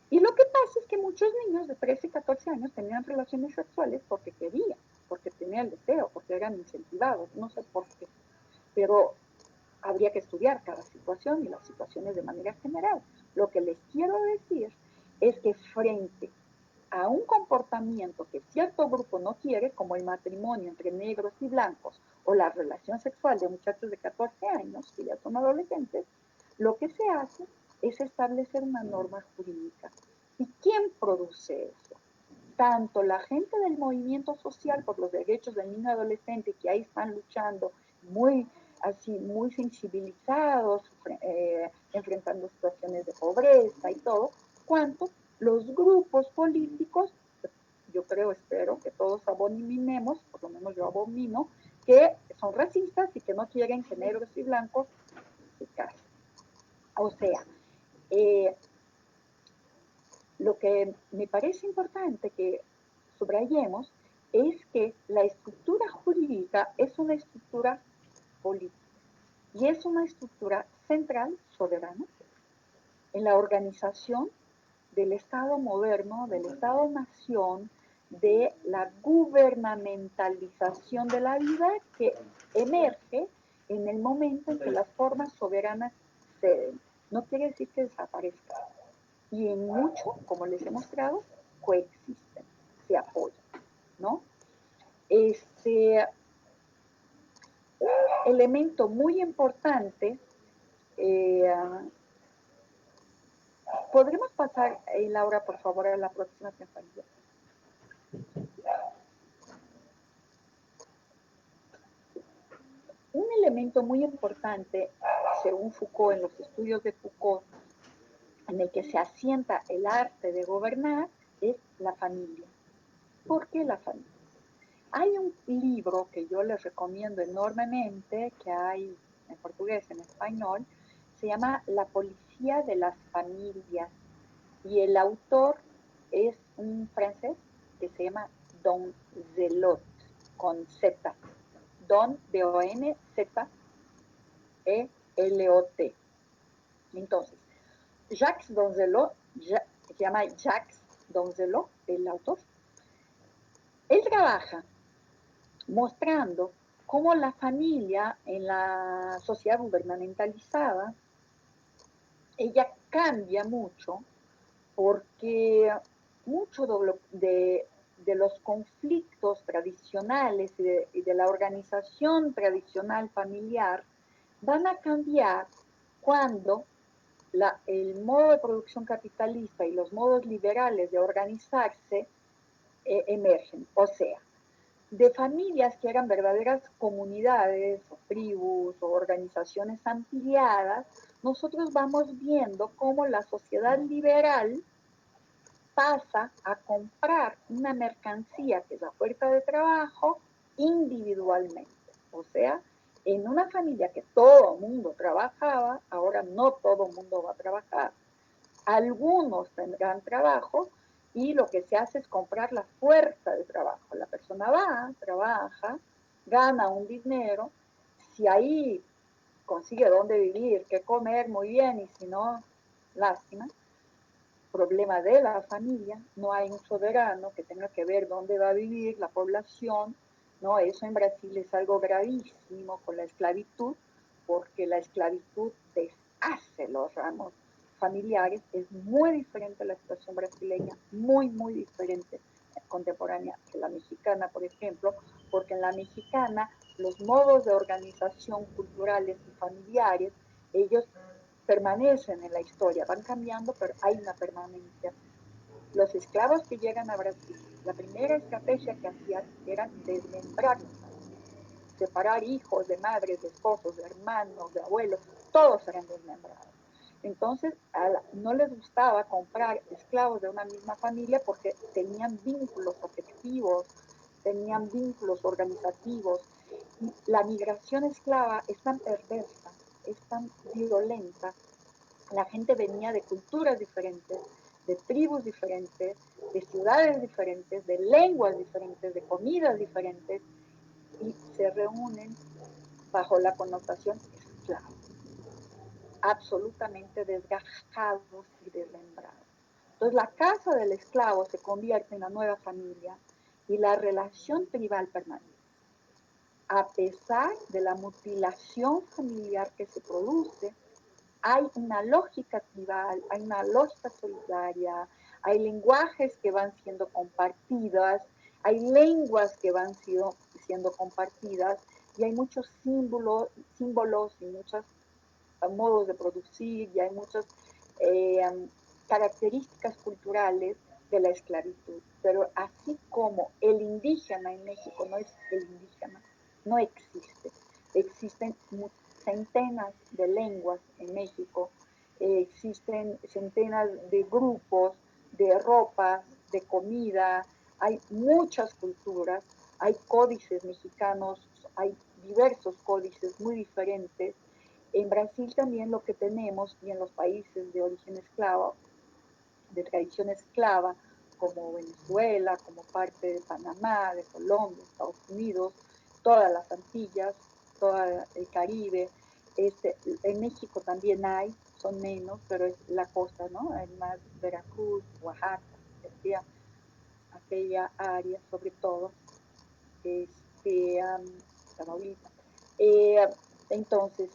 Y lo que pasa es que muchos niños de 13 y 14 años tenían relaciones sexuales porque querían, porque tenían el deseo, porque eran incentivados, no sé por qué. Pero habría que estudiar cada situación y las situaciones de manera general. Lo que les quiero decir es que frente a un comportamiento que cierto grupo no quiere, como el matrimonio entre negros y blancos o la relación sexual de muchachos de 14 años, que ya son adolescentes, lo que se hace es establecer una norma jurídica. ¿Y quién produce eso? Tanto la gente del movimiento social por los derechos del niño y adolescente, que ahí están luchando muy sensibilizados, enfrentando situaciones de pobreza y todo, cuanto los grupos políticos, yo creo, espero que todos abominemos, por lo menos yo abomino, que son racistas y que no quieren que negros y blancos se casen. O sea, lo que me parece importante que subrayemos es que la estructura jurídica es una estructura política y es una estructura central, soberana, en la organización del Estado moderno, del Estado-nación, de la gubernamentalización de la vida que emerge en el momento en que las formas soberanas ceden. No quiere decir que desaparezcan. Y en mucho, como les he mostrado, coexisten, se apoyan, ¿no? Un elemento muy importante, ¿podremos pasar, Laura, por favor, a la próxima pantalla? Un elemento muy importante, según Foucault, en los estudios de Foucault, en el que se asienta el arte de gobernar, es la familia. ¿Por qué la familia? Hay un libro que yo les recomiendo enormemente, que hay en portugués, en español, se llama La Policía de las Familias, y el autor es un francés que se llama Don Zelot, con Z, Don, D-O-N-Z, E-L-O-T. Entonces, Jacques Donzelot, se llama Jacques Donzelot, el autor, él trabaja mostrando cómo la familia en la sociedad gubernamentalizada, ella cambia mucho porque mucho de los conflictos tradicionales y de la organización tradicional familiar van a cambiar cuando el modo de producción capitalista y los modos liberales de organizarse emergen. O sea, de familias que eran verdaderas comunidades o tribus o organizaciones ampliadas, nosotros vamos viendo cómo la sociedad liberal pasa a comprar una mercancía que es la fuerza de trabajo individualmente. O sea, en una familia que todo el mundo trabajaba, ahora no todo el mundo va a trabajar. Algunos tendrán trabajo y lo que se hace es comprar la fuerza de trabajo. La persona va, trabaja, gana un dinero, si ahí consigue dónde vivir, qué comer, muy bien, y si no, lástima. Problema de la familia, no hay un soberano que tenga que ver dónde va a vivir la población, ¿no? Eso en Brasil es algo gravísimo con la esclavitud, porque la esclavitud deshace los ramos familiares. Es muy diferente la situación brasileña, muy, muy diferente contemporánea que la mexicana, por ejemplo, porque en la mexicana los modos de organización culturales y familiares, ellos permanecen en la historia, van cambiando, pero hay una permanencia. los esclavos que llegan a Brasil, la primera estrategia que hacían era desmembrarlos, separar hijos de madres, de esposos, de hermanos, de abuelos, todos eran desmembrados. Entonces, no les gustaba comprar esclavos de una misma familia porque tenían vínculos afectivos, tenían vínculos organizativos. Y la migración esclava es tan perversa, es tan violenta. La gente venía de culturas diferentes, de tribus diferentes, de ciudades diferentes, de lenguas diferentes, de comidas diferentes, y se reúnen bajo la connotación esclavo, absolutamente desgajados y desmembrados. Entonces la casa del esclavo se convierte en la nueva familia y la relación tribal permanece. A pesar de la mutilación familiar que se produce, hay una lógica tribal, hay una lógica solidaria, hay lenguajes que van siendo compartidas, hay lenguas que van siendo compartidas y hay muchos símbolos y muchos modos de producir y hay muchas características culturales de la esclavitud. Pero así como el indígena en México no es el indígena, no existe. Existen centenas de lenguas en México, existen centenas de grupos, de ropas, de comida, hay muchas culturas, hay códices mexicanos, hay diversos códices muy diferentes. En Brasil también lo que tenemos, y en los países de origen esclavo, de tradición esclava, como Venezuela, como parte de Panamá, de Colombia, Estados Unidos, todas las Antillas, todo el Caribe. En México también hay, son menos, pero es la costa, ¿no? Hay más Veracruz, Oaxaca, aquella área sobre todo, Tamaulipas. Entonces,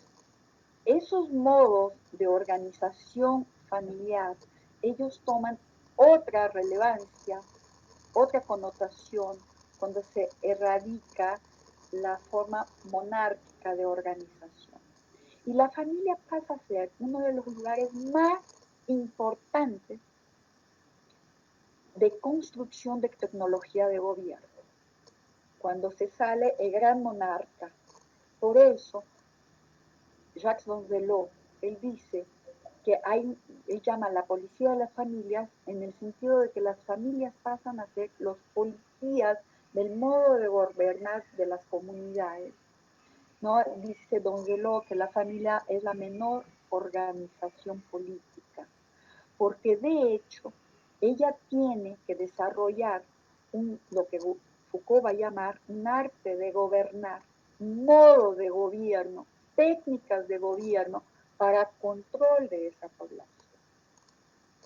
esos modos de organización familiar, ellos toman otra relevancia, otra connotación cuando se erradica la forma monárquica de organización. Y la familia pasa a ser uno de los lugares más importantes de construcción de tecnología de gobierno. Cuando se sale el gran monarca. Por eso, Jacques Donzelot, él dice que él llama a la policía de las familias en el sentido de que las familias pasan a ser los policías del modo de gobernar de las comunidades. ¿No? Dice Donzelot que la familia es la menor organización política, porque de hecho ella tiene que desarrollar lo que Foucault va a llamar un arte de gobernar, un modo de gobierno, técnicas de gobierno para control de esa población.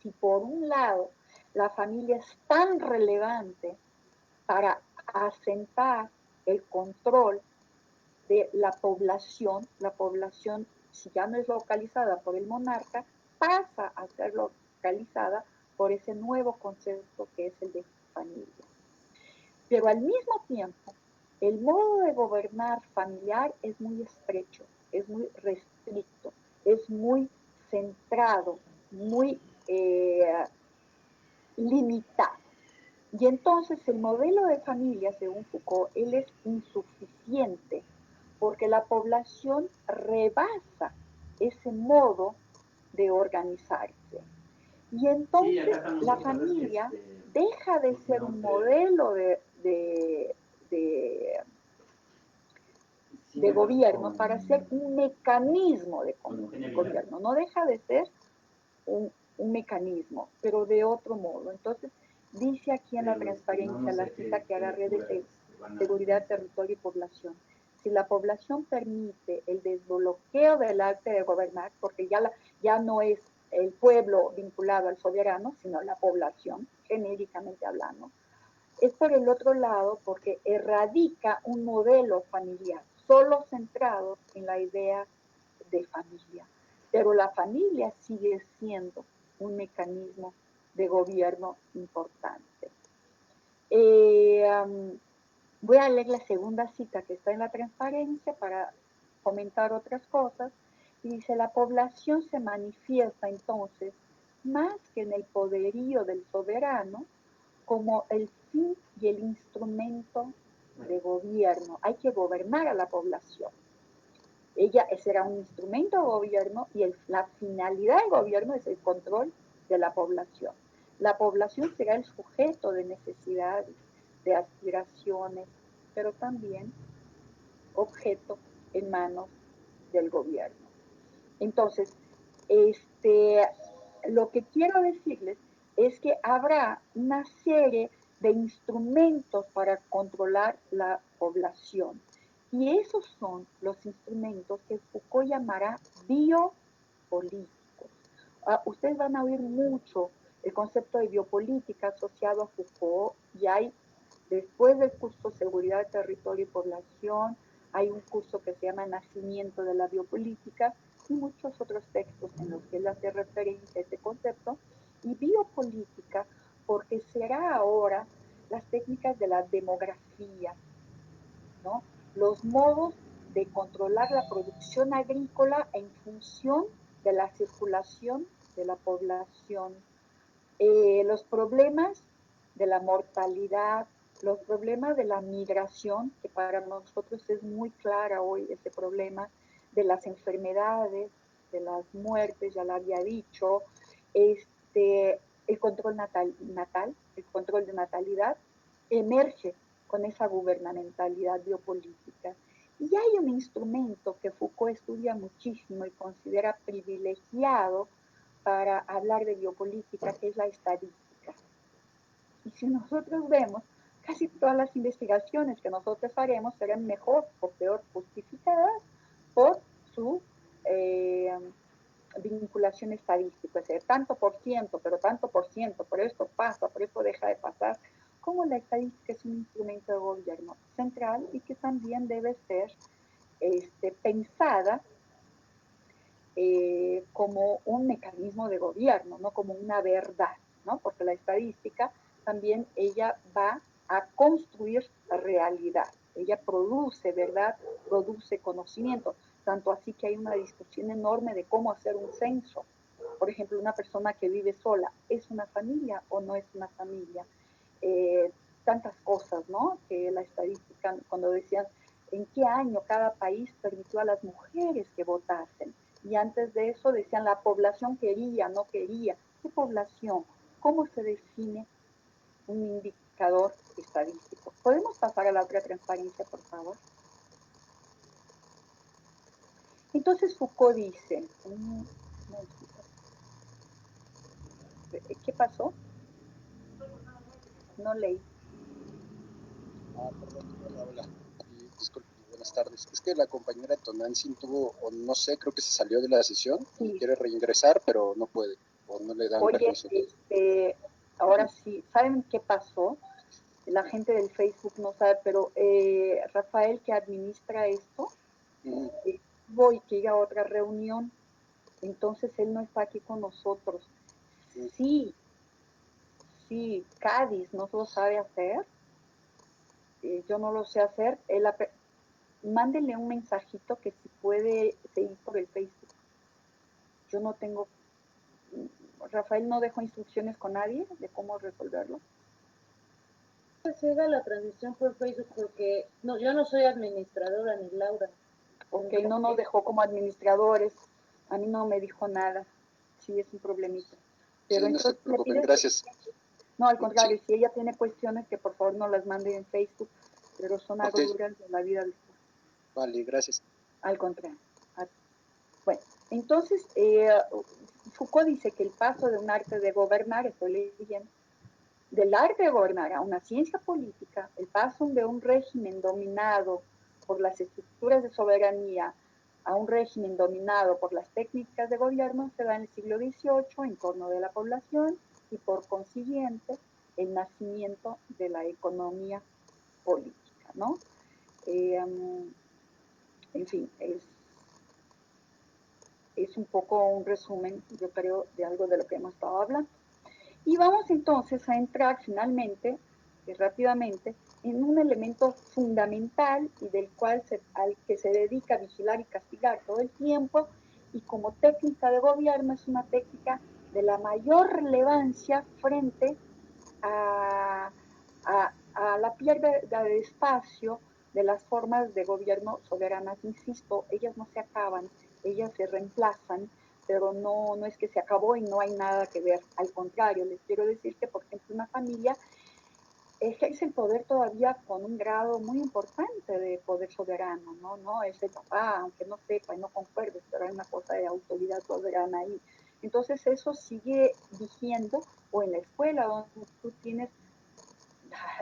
Si por un lado la familia es tan relevante para asentar el control de la población, si ya no es localizada por el monarca, pasa a ser localizada por ese nuevo concepto que es el de familia. Pero al mismo tiempo, el modo de gobernar familiar es muy estrecho, es muy restricto, es muy centrado, muy limitado. Y entonces el modelo de familia, según Foucault, él es insuficiente porque la población rebasa ese modo de organizarse. Y entonces la familia deja de ser un modelo de gobierno para ser un mecanismo de gobierno. No deja de ser un mecanismo, pero de otro modo. Entonces, dice aquí en la transparencia, la cita que agarré de seguridad, territorio y población. Si la población permite el desbloqueo del arte de gobernar, porque ya no es el pueblo vinculado al soberano, sino la población, genéricamente hablando, es por el otro lado porque erradica un modelo familiar, solo centrado en la idea de familia. Pero la familia sigue siendo un mecanismo de gobierno importante. Voy a leer la segunda cita que está en la transparencia para comentar otras cosas. Y dice, la población se manifiesta entonces más que en el poderío del soberano, como el fin y el instrumento de gobierno. Hay que gobernar a la población. Ella será un instrumento de gobierno y la finalidad del gobierno es el control de la población. La población será el sujeto de necesidades, de aspiraciones, pero también objeto en manos del gobierno. Entonces, lo que quiero decirles es que habrá una serie de instrumentos para controlar la población. Y esos son los instrumentos que Foucault llamará biopolíticos. Ustedes van a oír mucho el concepto de biopolítica asociado a Foucault y hay, después del curso Seguridad, Territorio y Población, hay un curso que se llama Nacimiento de la Biopolítica y muchos otros textos en los que él hace referencia a este concepto. Y biopolítica porque será ahora las técnicas de la demografía, ¿no? Los modos de controlar la producción agrícola en función de la circulación de la población, los problemas de la mortalidad, los problemas de la migración, que para nosotros es muy clara hoy ese problema, de las enfermedades, de las muertes, ya lo había dicho, el control natal, el control de natalidad, emerge con esa gubernamentalidad biopolítica. Y hay un instrumento que Foucault estudia muchísimo y considera privilegiado para hablar de biopolítica, que es la estadística. Y si nosotros vemos, casi todas las investigaciones que nosotros haremos serán mejor o peor justificadas por su vinculación estadística, es decir, tanto por ciento, pero tanto por ciento, por esto pasa, por esto deja de pasar, como la estadística es un instrumento de gobierno central y que también debe ser pensada como un mecanismo de gobierno, no como una verdad, ¿no? Porque la estadística también ella va a construir realidad, ella produce verdad, produce conocimiento, tanto así que hay una discusión enorme de cómo hacer un censo. Por ejemplo, una persona que vive sola, ¿es una familia o no es una familia? Tantas cosas, ¿no? Que la estadística, cuando decían en qué año cada país permitió a las mujeres que votasen, y antes de eso decían la población quería, no quería. ¿Qué población? ¿Cómo se define un indicador estadístico? ¿Podemos pasar a la otra transparencia, por favor? Entonces Foucault dice, ¿qué pasó? No leí. Perdón, hola. Disculpe, buenas tardes. Es que la compañera Tonantzin tuvo, o no sé, creo que se salió de la sesión y quiere reingresar, pero no puede, o no le dan permiso. Ahora sí, ¿saben qué pasó? La gente del Facebook no sabe, pero Rafael, que administra esto, voy que ir a otra reunión, entonces él no está aquí con nosotros. Sí, Cádiz no lo sabe hacer, yo no lo sé hacer, mándenle un mensajito que si puede seguir por el Facebook. Yo no tengo, Rafael no dejó instrucciones con nadie de cómo resolverlo. Se da la transmisión por Facebook porque no, yo no soy administradora ni Laura. Ok, no nos dejó como administradores, a mí no me dijo nada, sí es un problemita. Pero sí, no se preocupen, gracias. No, al contrario, sí. Si ella tiene cuestiones que por favor no las mande en Facebook, pero son agruras de la vida virtual. Vale, gracias. Al contrario. Bueno, entonces Foucault dice que el paso de un arte de gobernar, estoy leyendo, del arte de gobernar a una ciencia política, el paso de un régimen dominado por las estructuras de soberanía a un régimen dominado por las técnicas de gobierno se da en el siglo XVIII en torno de la población y por consiguiente el nacimiento de la economía política, ¿no? En fin, es un poco un resumen, yo creo, de algo de lo que hemos estado hablando. Y vamos entonces a entrar finalmente, rápidamente, en un elemento fundamental y al que se dedica a vigilar y castigar todo el tiempo, y como técnica de gobierno es una técnica de la mayor relevancia frente a, a la pérdida de espacio de las formas de gobierno soberanas. Insisto, ellas no se acaban, ellas se reemplazan, pero no es que se acabó y no hay nada que ver. Al contrario, les quiero decir que, por ejemplo, una familia ejerce el poder todavía con un grado muy importante de poder soberano, ¿no? Es el papá, aunque no sepa y no concuerde, pero hay una cosa de autoridad soberana ahí. Entonces eso sigue diciendo, o en la escuela donde tú tienes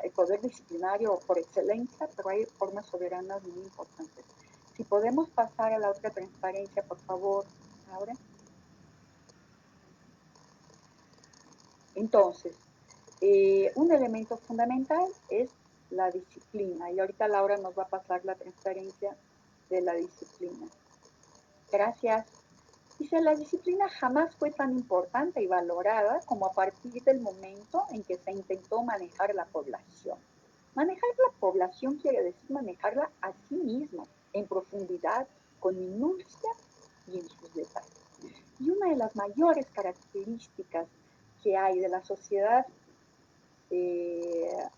el poder disciplinario por excelencia, pero hay formas soberanas muy importantes. Si podemos pasar a la otra transparencia, por favor, Laura. Entonces, un elemento fundamental es la disciplina, y ahorita Laura nos va a pasar la transparencia de la disciplina. Gracias. Dice, la disciplina jamás fue tan importante y valorada como a partir del momento en que se intentó manejar la población. Manejar la población quiere decir manejarla a sí misma, en profundidad, con minucia y en sus detalles. Y una de las mayores características que hay de la sociedad de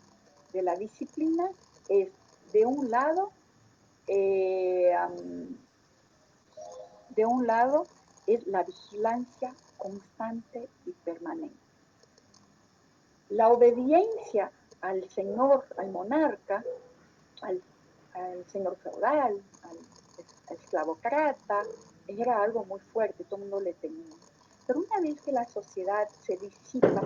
la disciplina es, de un lado, es la vigilancia constante y permanente. La obediencia al señor, al monarca, al señor feudal, al esclavocrata, era algo muy fuerte, todo el mundo le temía. Pero una vez que la sociedad se disipa,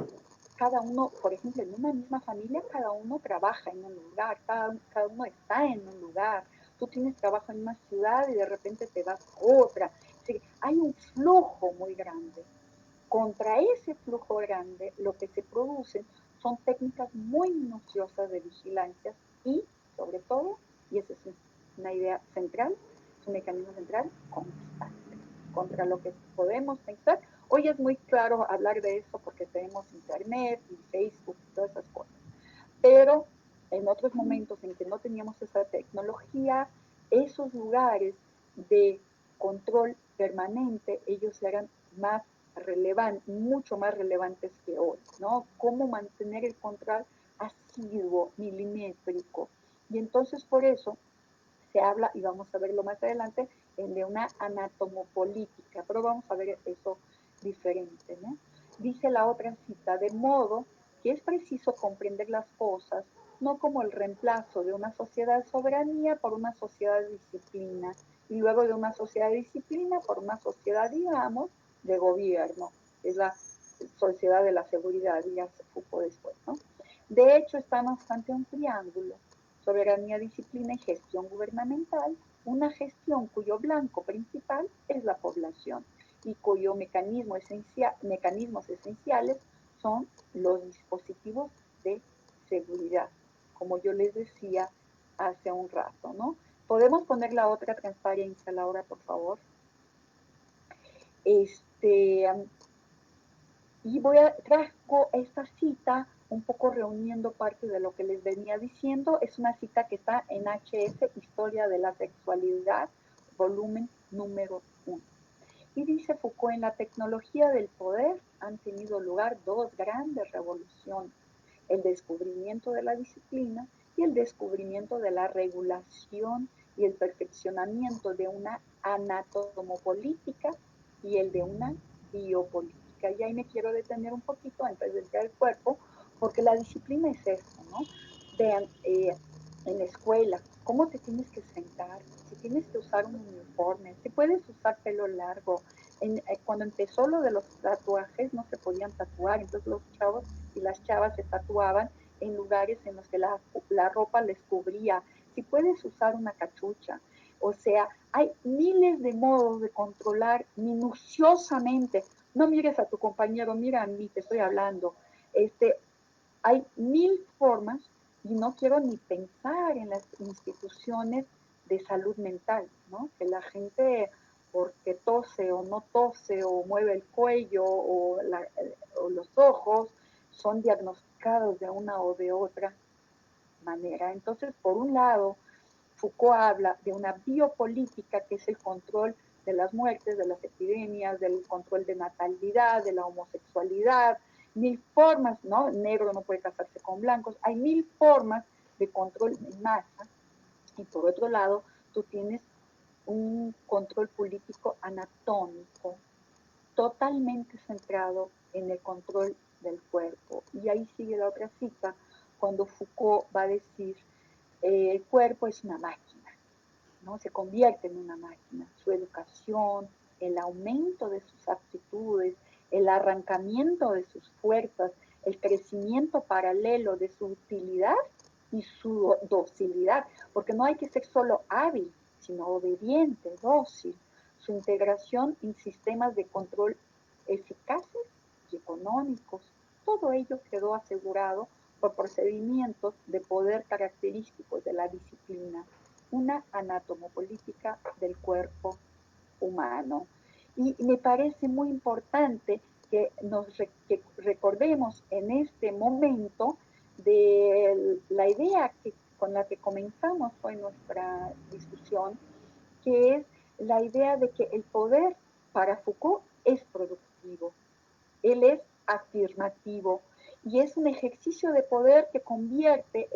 cada uno, por ejemplo, en una misma familia, cada uno trabaja en un lugar, cada uno está en un lugar. Tú tienes trabajo en una ciudad y de repente te vas a otra. Sí, hay un flujo muy grande. Contra ese flujo grande, lo que se producen son técnicas muy minuciosas de vigilancia y, sobre todo, y esa es una idea central, es un mecanismo central, constante, contra lo que podemos pensar. Hoy es muy claro hablar de eso porque tenemos internet y Facebook y todas esas cosas, pero en otros momentos en que no teníamos esa tecnología, esos lugares de control permanente, ellos eran más relevantes, mucho más relevantes que hoy, ¿no? Cómo mantener el control asiduo, milimétrico. Y entonces por eso se habla, y vamos a verlo más adelante, de una anatomopolítica, pero vamos a ver eso diferente, ¿no? Dice la otra cita, de modo que es preciso comprender las cosas no como el reemplazo de una sociedad de soberanía por una sociedad de disciplina, y luego de una sociedad de disciplina por una sociedad, digamos, de gobierno, es la sociedad de la seguridad, ya se Foucault después, ¿no? De hecho, estamos ante un triángulo: soberanía, disciplina y gestión gubernamental, una gestión cuyo blanco principal es la población y cuyo mecanismos esenciales son los dispositivos de seguridad, como yo les decía hace un rato, ¿no? Podemos poner la otra transparencia, Laura, por favor. Y traigo esta cita un poco reuniendo parte de lo que les venía diciendo. Es una cita que está en HS, Historia de la Sexualidad, volumen número 1. Y dice Foucault, en la tecnología del poder han tenido lugar dos grandes revoluciones: el descubrimiento de la disciplina y el descubrimiento de la regulación y el perfeccionamiento de una anatomopolítica y el de una biopolítica. Y ahí me quiero detener un poquito antes de entrar al cuerpo, porque la disciplina es esto, ¿no? Vean, en la escuela, cómo te tienes que sentar, si tienes que usar un uniforme, si puedes usar pelo largo. Cuando empezó lo de los tatuajes no se podían tatuar, entonces los chavos y las chavas se tatuaban en lugares en los que la ropa les cubría. Si puedes usar una cachucha, o sea, hay miles de modos de controlar minuciosamente. No mires a tu compañero, mira a mí, te estoy hablando. Hay mil formas, y no quiero ni pensar en las instituciones de salud mental, ¿no? Que la gente, porque tose o no tose, o mueve el cuello o los ojos, son diagnosticados de una o de otra manera. Entonces, por un lado, Foucault habla de una biopolítica, que es el control de las muertes, de las epidemias, del control de natalidad, de la homosexualidad, mil formas, ¿no? El negro no puede casarse con blancos, hay mil formas de control en masa. Y por otro lado, tú tienes un control político anatómico, totalmente centrado en el control del cuerpo. Y ahí sigue la otra cita, cuando Foucault va a decir, el cuerpo es una máquina, ¿no? Se convierte en una máquina. Su educación, el aumento de sus aptitudes, el arrancamiento de sus fuerzas, el crecimiento paralelo de su utilidad y su docilidad, porque no hay que ser solo hábil, sino obediente, dócil. Su integración en sistemas de control eficaces y económicos. Todo ello quedó asegurado por procedimientos de poder característicos de la disciplina, una anatomopolítica del cuerpo humano. Y me parece muy importante que que recordemos en este momento de la idea con la que comenzamos hoy nuestra discusión, que es la idea de que el poder para Foucault es productivo, él es afirmativo y es un ejercicio de poder que convierte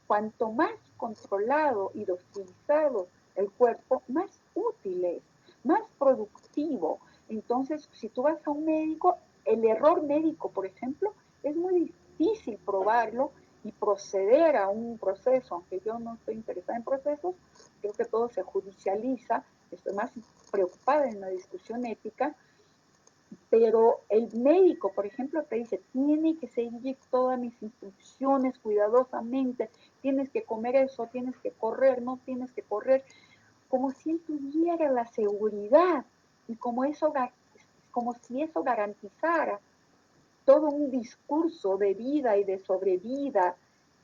cuanto más controlado y docilizado el cuerpo, más útil es, más productivo. Entonces, si tú vas a un médico, el error médico, por ejemplo, es muy difícil probarlo y proceder a un proceso, aunque yo no estoy interesada en procesos, creo que todo se judicializa, estoy más preocupada en la discusión ética, pero el médico, por ejemplo, te dice, tiene que seguir todas mis instrucciones cuidadosamente, tienes que comer eso, tienes que correr, no tienes que correr, como si él tuviera la seguridad y como si eso garantizara todo un discurso de vida y de sobrevida,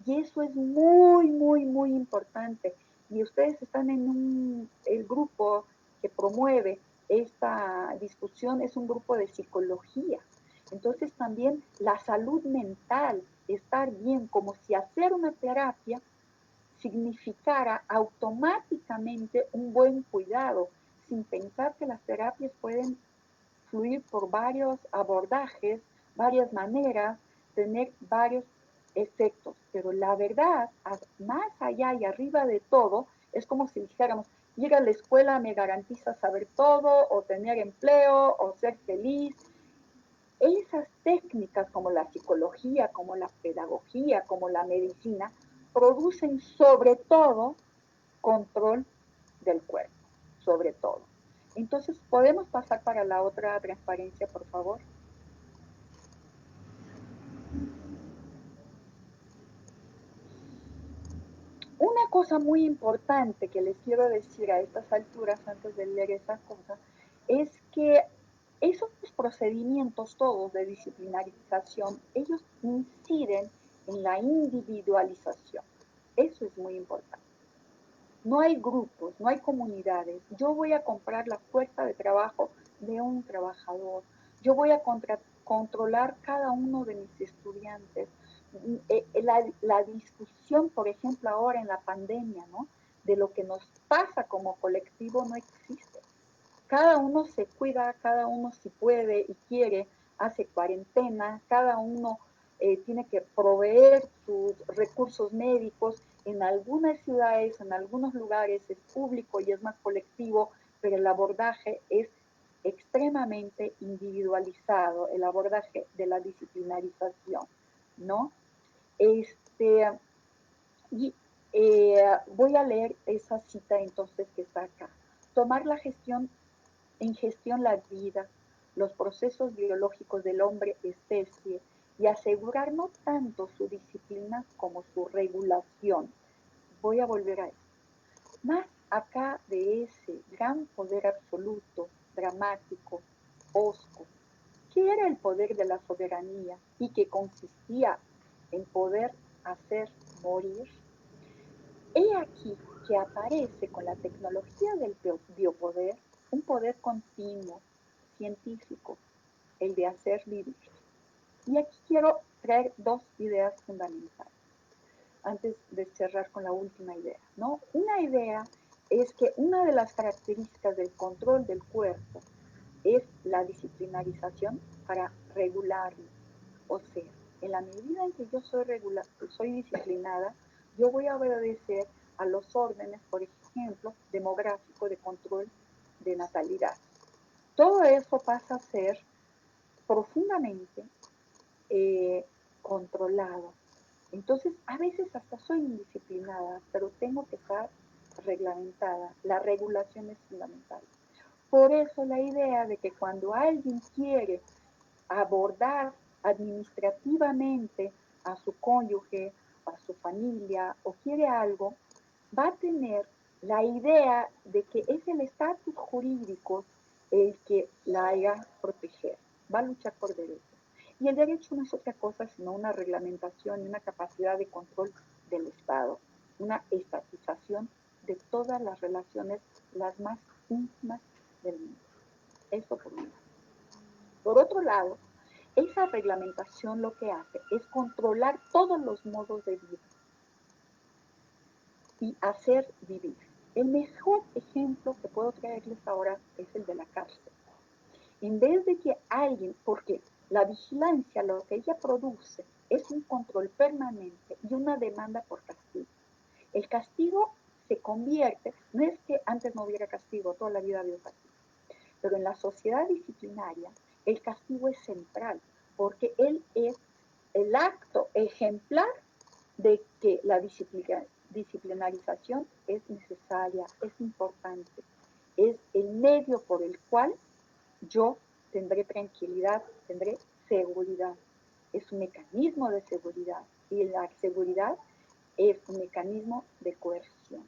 y eso es muy, muy, muy importante. Y ustedes están en el grupo que promueve esta discusión, es un grupo de psicología. Entonces también la salud mental, estar bien, como si hacer una terapia significara automáticamente un buen cuidado, sin pensar que las terapias pueden fluir por varios abordajes, varias maneras, tener varios efectos. Pero la verdad, más allá y arriba de todo, es como si dijéramos, ir a la escuela me garantiza saber todo, o tener empleo, o ser feliz. Esas técnicas como la psicología, como la pedagogía, como la medicina, producen sobre todo control del cuerpo, sobre todo. Entonces, ¿podemos pasar para la otra transparencia, por favor? Una cosa muy importante que les quiero decir a estas alturas, antes de leer esa cosa, es que esos procedimientos todos de disciplinarización, ellos inciden en la individualización. Eso es muy importante. No hay grupos, no hay comunidades. Yo voy a comprar la fuerza de trabajo de un trabajador. Yo voy a controlar cada uno de mis estudiantes. La discusión, por ejemplo, ahora en la pandemia, ¿no? De lo que nos pasa como colectivo no existe. Cada uno se cuida, cada uno si puede y quiere, hace cuarentena, cada uno tiene que proveer sus recursos médicos. En algunas ciudades, en algunos lugares es público y es más colectivo, pero el abordaje es extremadamente individualizado, el abordaje de la disciplinarización, ¿no? Y voy a leer esa cita entonces que está acá. Tomar la gestión en gestión la vida, los procesos biológicos del hombre especie y asegurar no tanto su disciplina como su regulación. Voy a volver a eso. Más acá de ese gran poder absoluto, dramático, hosco, que era el poder de la soberanía y que consistía en poder hacer morir, he aquí que aparece con la tecnología del biopoder un poder continuo, científico, el de hacer vivir. Y aquí quiero traer dos ideas fundamentales, antes de cerrar con la última idea, ¿no? Una idea es que una de las características del control del cuerpo es la disciplinarización para regularlo. O sea, en la medida en que yo soy disciplinada, yo voy a obedecer a los órdenes, por ejemplo, demográfico de control de natalidad. Todo eso pasa a ser profundamente controlado. Entonces, a veces hasta soy indisciplinada, pero tengo que estar reglamentada. La regulación es fundamental. Por eso la idea de que cuando alguien quiere abordar administrativamente a su cónyuge, a su familia o quiere algo, va a tener la idea de que es el estatus jurídico el que la haga proteger, va a luchar por derechos. Y el derecho no es otra cosa sino una reglamentación y una capacidad de control del Estado, una estatización de todas las relaciones, las más íntimas del mundo. Eso por un lado. Por otro lado, esa reglamentación lo que hace es controlar todos los modos de vida y hacer vivir. El mejor ejemplo que puedo traerles ahora es el de la cárcel. En vez de que alguien, porque la vigilancia, lo que ella produce, es un control permanente y una demanda por castigo. El castigo se convierte, no es que antes no hubiera castigo, toda la vida ha habido castigo, pero en la sociedad disciplinaria el castigo es central, porque él es el acto ejemplar de que la disciplinarización es necesaria, es importante, es el medio por el cual yo tendré tranquilidad, tendré seguridad. Es un mecanismo de seguridad y la seguridad es un mecanismo de coerción.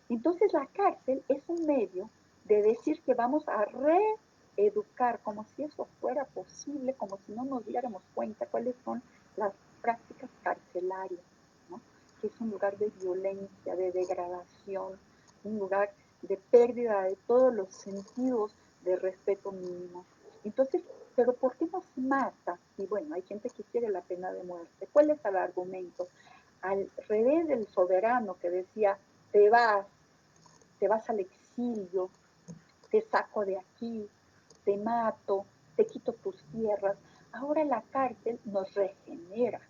Entonces la cárcel es un medio de decir que vamos a reeducar como si eso fuera posible, como si no nos diéramos cuenta cuáles son las prácticas carcelarias, ¿no? Que es un lugar de violencia, de degradación, un lugar de pérdida de todos los sentidos de respeto mínimo. Entonces, ¿pero por qué nos mata? Y bueno, hay gente que quiere la pena de muerte. ¿Cuál es el argumento? Al revés del soberano que decía, te vas al exilio, te saco de aquí, te mato, te quito tus tierras. Ahora la cárcel nos regenera.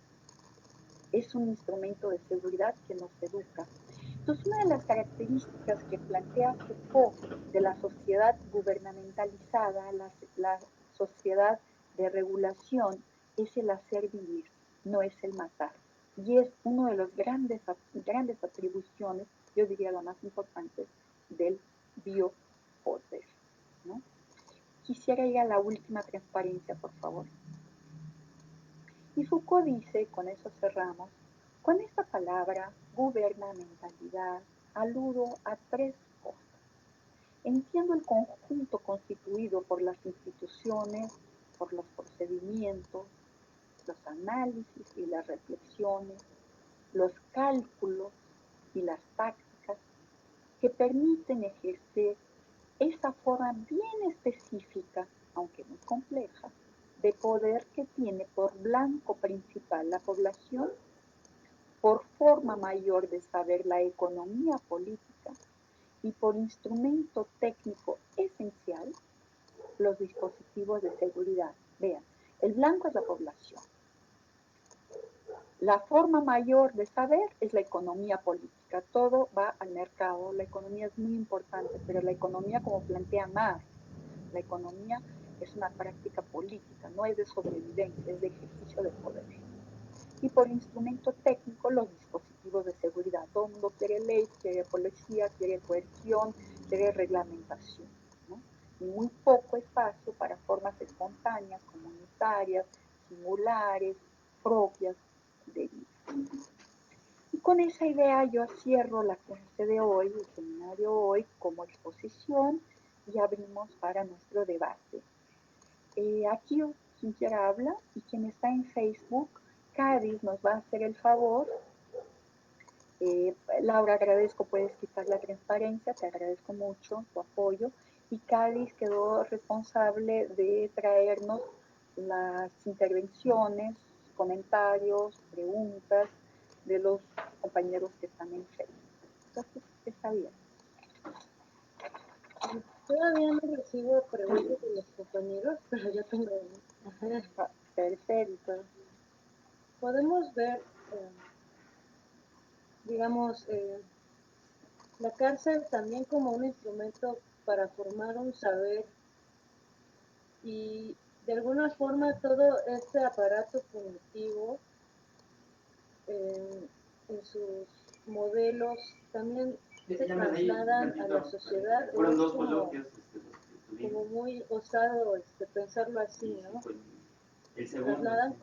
Es un instrumento de seguridad que nos educa. Entonces, una de las características que plantea Foucault de la sociedad gubernamentalizada, la sociedad de regulación, es el hacer vivir, no es el matar. Y es uno de los grandes atribuciones, yo diría la más importante, del biopoder, ¿no? Quisiera ir a la última transparencia, por favor. Y Foucault dice, con eso cerramos, con esta palabra gubernamentalidad aludo a tres cosas. Entiendo el conjunto constituido por las instituciones, por los procedimientos, los análisis y las reflexiones, los cálculos y las tácticas que permiten ejercer esa forma bien específica, aunque muy compleja, de poder que tiene por blanco principal la población, por forma mayor de saber la economía política y por instrumento técnico esencial los dispositivos de seguridad. Vean, el blanco es la población. La forma mayor de saber es la economía política. Todo va al mercado. La economía es muy importante, pero la economía, como plantea Marx, la economía es una práctica política, no es de sobrevivencia, es de ejercicio de poder. Y por instrumento técnico, los dispositivos de seguridad. Todo el mundo quiere ley, quiere policía, quiere coerción, quiere reglamentación, ¿no? Y muy poco espacio para formas espontáneas, comunitarias, singulares, propias de vida. Y con esa idea yo cierro la clase de hoy, el seminario hoy, como exposición y abrimos para nuestro debate. Aquí quien quiera habla y quien está en Facebook, Cádiz nos va a hacer el favor. Laura, agradezco, puedes quitar la transparencia, te agradezco mucho tu apoyo. Y Cádiz quedó responsable de traernos las intervenciones, comentarios, preguntas de los compañeros que están en Facebook. Entonces, está bien. Todavía no recibo preguntas de los compañeros, pero ya tengo una. Ah, perfecto. Podemos ver, digamos, la cárcel también como un instrumento para formar un saber y de alguna forma todo este aparato punitivo en sus modelos también se trasladan a la sociedad. Fueron Es dos como, coloquios como muy osado pensarlo así, ¿no? El Se segundo, trasladan sí.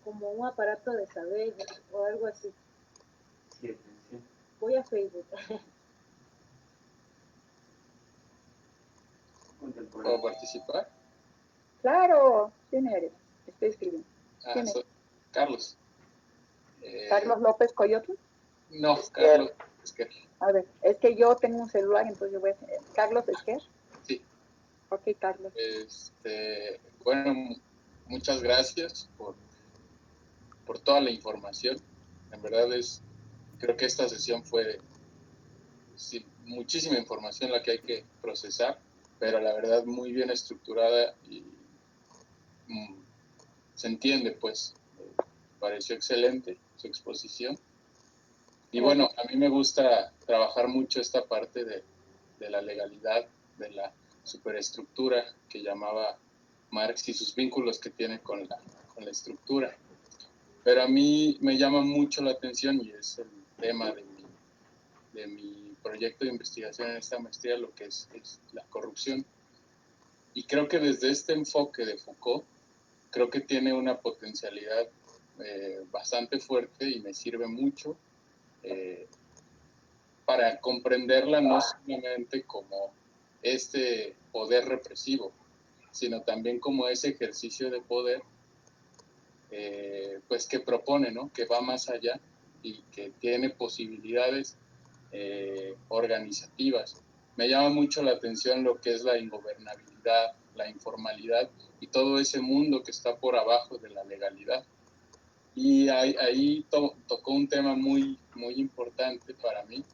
como un aparato de saber o algo así. Sí. Voy a Facebook. ¿Puedo participar? Claro, ¿quién eres? Estoy escribiendo. Ah, soy Carlos. ¿Carlos López Coyotl? No, Carlos Esquer. A ver, es que yo tengo un celular, entonces yo voy a decir, ¿Carlos Esquer? Sí. Ok, Carlos. Bueno, muchas gracias por toda la información. En verdad creo que esta sesión fue muchísima información la que hay que procesar, pero la verdad muy bien estructurada y se entiende, pues. Pareció excelente su exposición. Y bueno, a mí me gusta trabajar mucho esta parte de la legalidad, de la superestructura que llamaba Marx y sus vínculos que tiene con la estructura. Pero a mí me llama mucho la atención, y es el tema de mi proyecto de investigación en esta maestría, lo que es la corrupción. Y creo que desde este enfoque de Foucault, creo que tiene una potencialidad bastante fuerte y me sirve mucho para comprenderla no solamente como este poder represivo, sino también como ese ejercicio de poder pues que propone, ¿no? Que va más allá y que tiene posibilidades organizativas. Me llama mucho la atención lo que es la ingobernabilidad, la informalidad y todo ese mundo que está por abajo de la legalidad. Y ahí tocó un tema muy, muy importante para mí,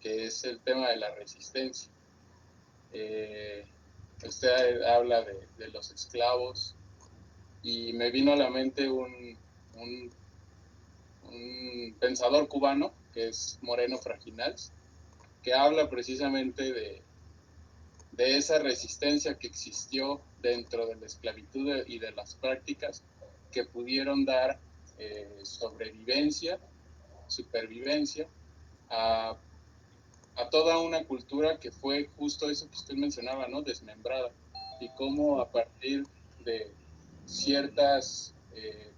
que es el tema de la resistencia. Usted habla de los esclavos y me vino a la mente un pensador cubano, que es Moreno Fraginals, que habla precisamente de esa resistencia que existió dentro de la esclavitud y de las prácticas que pudieron dar sobrevivencia, supervivencia a toda una cultura que fue justo eso que usted mencionaba, ¿no? Desmembrada. Y cómo a partir de ciertas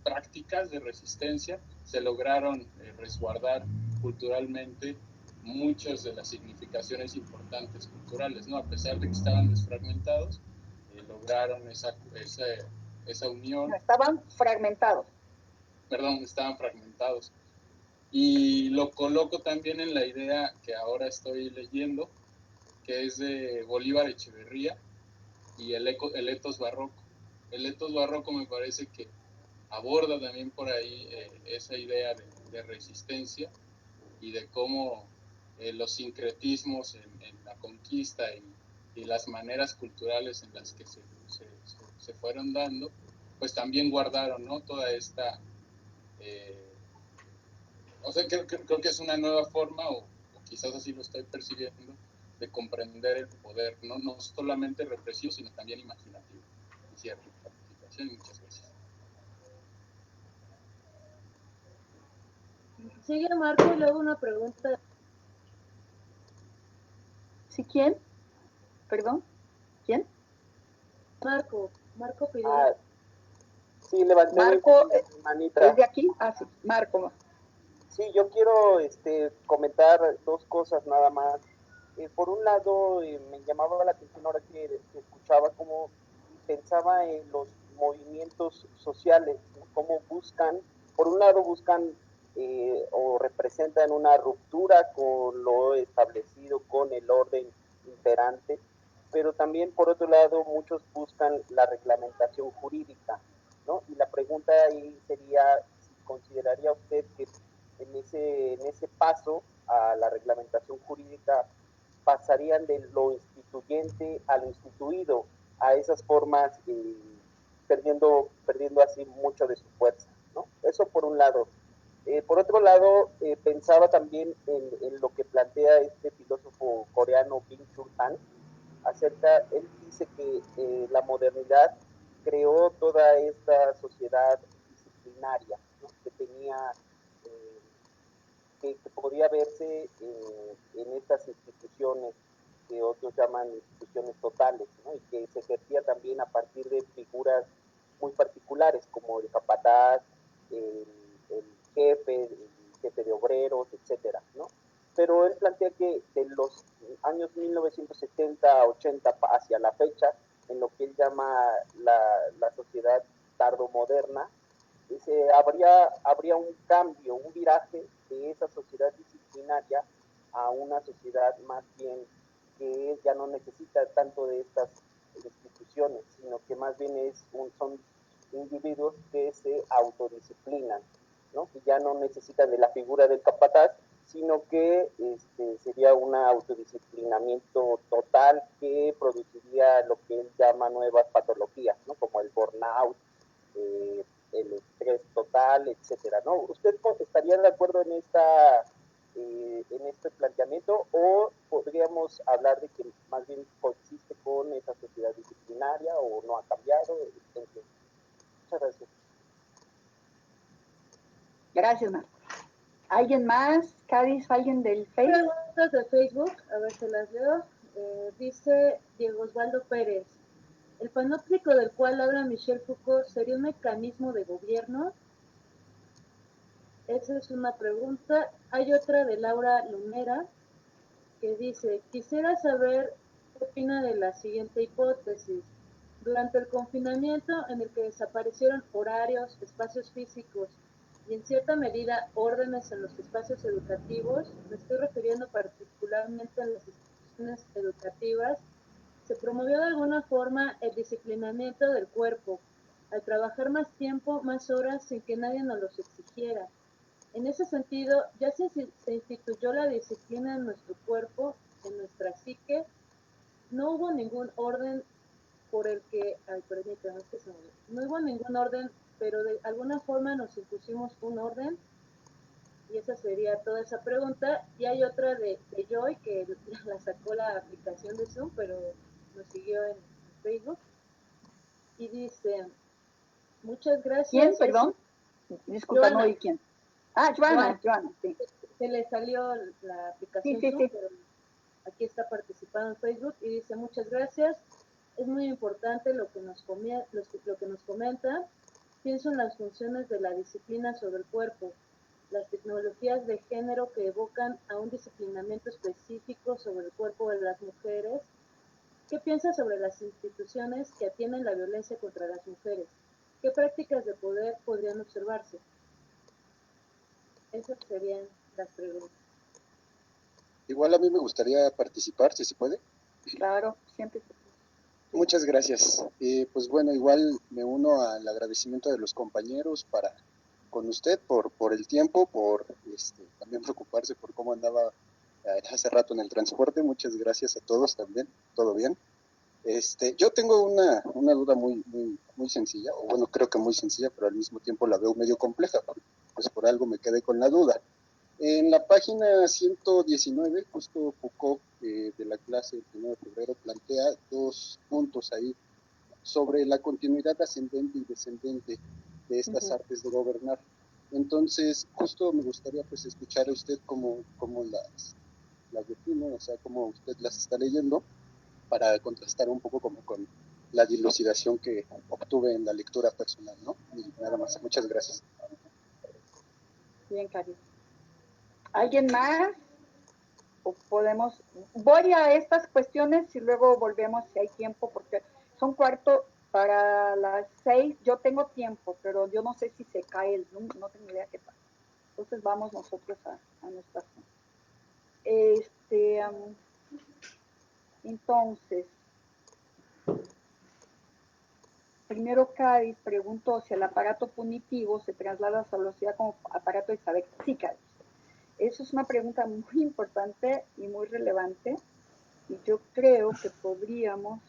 prácticas de resistencia se lograron resguardar culturalmente muchas de las significaciones importantes culturales, ¿no? A pesar de que estaban desfragmentados, lograron esa unión. No, estaban fragmentados. Perdón, estaban fragmentados. Y lo coloco también en la idea que ahora estoy leyendo, que es de Bolívar Echeverría y el etos barroco. El etos barroco me parece que aborda también por ahí esa idea de resistencia y de cómo los sincretismos en la conquista y las maneras culturales en las que se fueron dando, pues también guardaron, ¿no? Toda esta... o sea, creo que es una nueva forma, o quizás así lo estoy percibiendo, de comprender el poder, no solamente represivo, sino también imaginativo. Y cierto, participación y muchas gracias. Sigue Marco y luego una pregunta. ¿Sí quién? ¿Perdón? ¿Quién? Marco pidió. Sí, levanté Marco, mi manita. ¿es de aquí? Ah, sí, Marco. Sí, yo quiero comentar dos cosas nada más. Por un lado, me llamaba la atención ahora que escuchaba cómo pensaba en los movimientos sociales, ¿no? Cómo buscan, por un lado buscan o representan una ruptura con lo establecido, con el orden imperante, pero también por otro lado muchos buscan la reglamentación jurídica, ¿no? Y la pregunta ahí sería si consideraría usted que en ese paso a la reglamentación jurídica pasarían de lo instituyente a lo instituido, a esas formas, perdiendo así mucho de su fuerza, ¿no? Eso por un lado. Por otro lado, pensaba también en lo que plantea este filósofo coreano Byung-Chul Han, él dice que la modernidad creó toda esta sociedad disciplinaria, ¿no? Que tenía, eh, que podía verse en estas instituciones que otros llaman instituciones totales, ¿no? Y que se ejercía también a partir de figuras muy particulares, como el capataz, el, el jefe de obreros, etcétera, ¿no? Pero él plantea que de los años 1970 a 80 hacia la fecha, en lo que él llama la sociedad tardomoderna, dice, habría un cambio, un viraje de esa sociedad disciplinaria a una sociedad más bien que ya no necesita tanto de estas instituciones, sino que más bien son individuos que se autodisciplinan, ¿no? Que ya no necesitan de la figura del capataz, sino que sería un autodisciplinamiento total que produciría lo que él llama nuevas patologías, ¿no? Como el burnout, el estrés total, etcétera, ¿no? ¿Usted estaría de acuerdo en este planteamiento o podríamos hablar de que más bien coexiste con esa sociedad disciplinaria o no ha cambiado? Muchas gracias. Gracias, Marco. ¿Alguien más? Cádiz, ¿alguien del Facebook? Preguntas de Facebook, a ver si las leo. Dice Diego Osvaldo Pérez. ¿El panóptico del cual habla Michel Foucault sería un mecanismo de gobierno? Esa es una pregunta. Hay otra de Laura Lunera que dice, quisiera saber qué opina de la siguiente hipótesis. Durante el confinamiento en el que desaparecieron horarios, espacios físicos y en cierta medida órdenes en los espacios educativos, me estoy refiriendo particularmente a las instituciones educativas, se promovió de alguna forma el disciplinamiento del cuerpo, al trabajar más tiempo, más horas, sin que nadie nos los exigiera. En ese sentido, ya se instituyó la disciplina en nuestro cuerpo, en nuestra psique, no hubo ningún orden por el que, permítame, no hubo ningún orden, pero de alguna forma nos impusimos un orden, y esa sería toda esa pregunta. Y hay otra de Joy, que la sacó la aplicación de Zoom, pero nos siguió en Facebook, y dice, muchas gracias. ¿Quién, perdón? Disculpa, Joana. no oí quién. Ah, Joana, sí. Se le salió la aplicación Sí. Zoom, pero aquí está participando en Facebook y dice, muchas gracias, es muy importante lo que nos comenta. Pienso en las funciones de la disciplina sobre el cuerpo, las tecnologías de género que evocan a un disciplinamiento específico sobre el cuerpo de las mujeres. ¿Qué piensa sobre las instituciones que atienden la violencia contra las mujeres? ¿Qué prácticas de poder podrían observarse? Esas serían las preguntas. Igual a mí me gustaría participar, si se puede. Claro, siempre. Muchas gracias. Pues bueno, igual me uno al agradecimiento de los compañeros con usted por el tiempo, por también preocuparse por cómo andaba hace rato en el transporte. Muchas gracias a todos también. ¿Todo bien? Yo tengo una duda muy sencilla, o bueno, creo que muy sencilla, pero al mismo tiempo la veo medio compleja, pues por algo me quedé con la duda. En la página 119, justo Foucault, de la clase del 1 de febrero, plantea dos puntos ahí sobre la continuidad ascendente y descendente de estas artes de gobernar. Entonces, justo me gustaría pues escuchar a usted cómo las define, o sea, cómo usted las está leyendo, para contrastar un poco como con la dilucidación que obtuve en la lectura personal, ¿no? Y nada más, muchas gracias. Bien, Cari. ¿Alguien más? ¿O podemos? Voy a estas cuestiones y luego volvemos si hay tiempo, porque son cuarto para las 6. Yo tengo tiempo, pero yo no sé si se cae el Zoom, no tengo idea qué pasa. Entonces vamos nosotros a nuestra zona. Entonces, primero Cádiz preguntó si el aparato punitivo se traslada a la sociedad como aparato de saber. Sí, Cádiz. Eso es una pregunta muy importante y muy relevante. y yo creo que podríamos,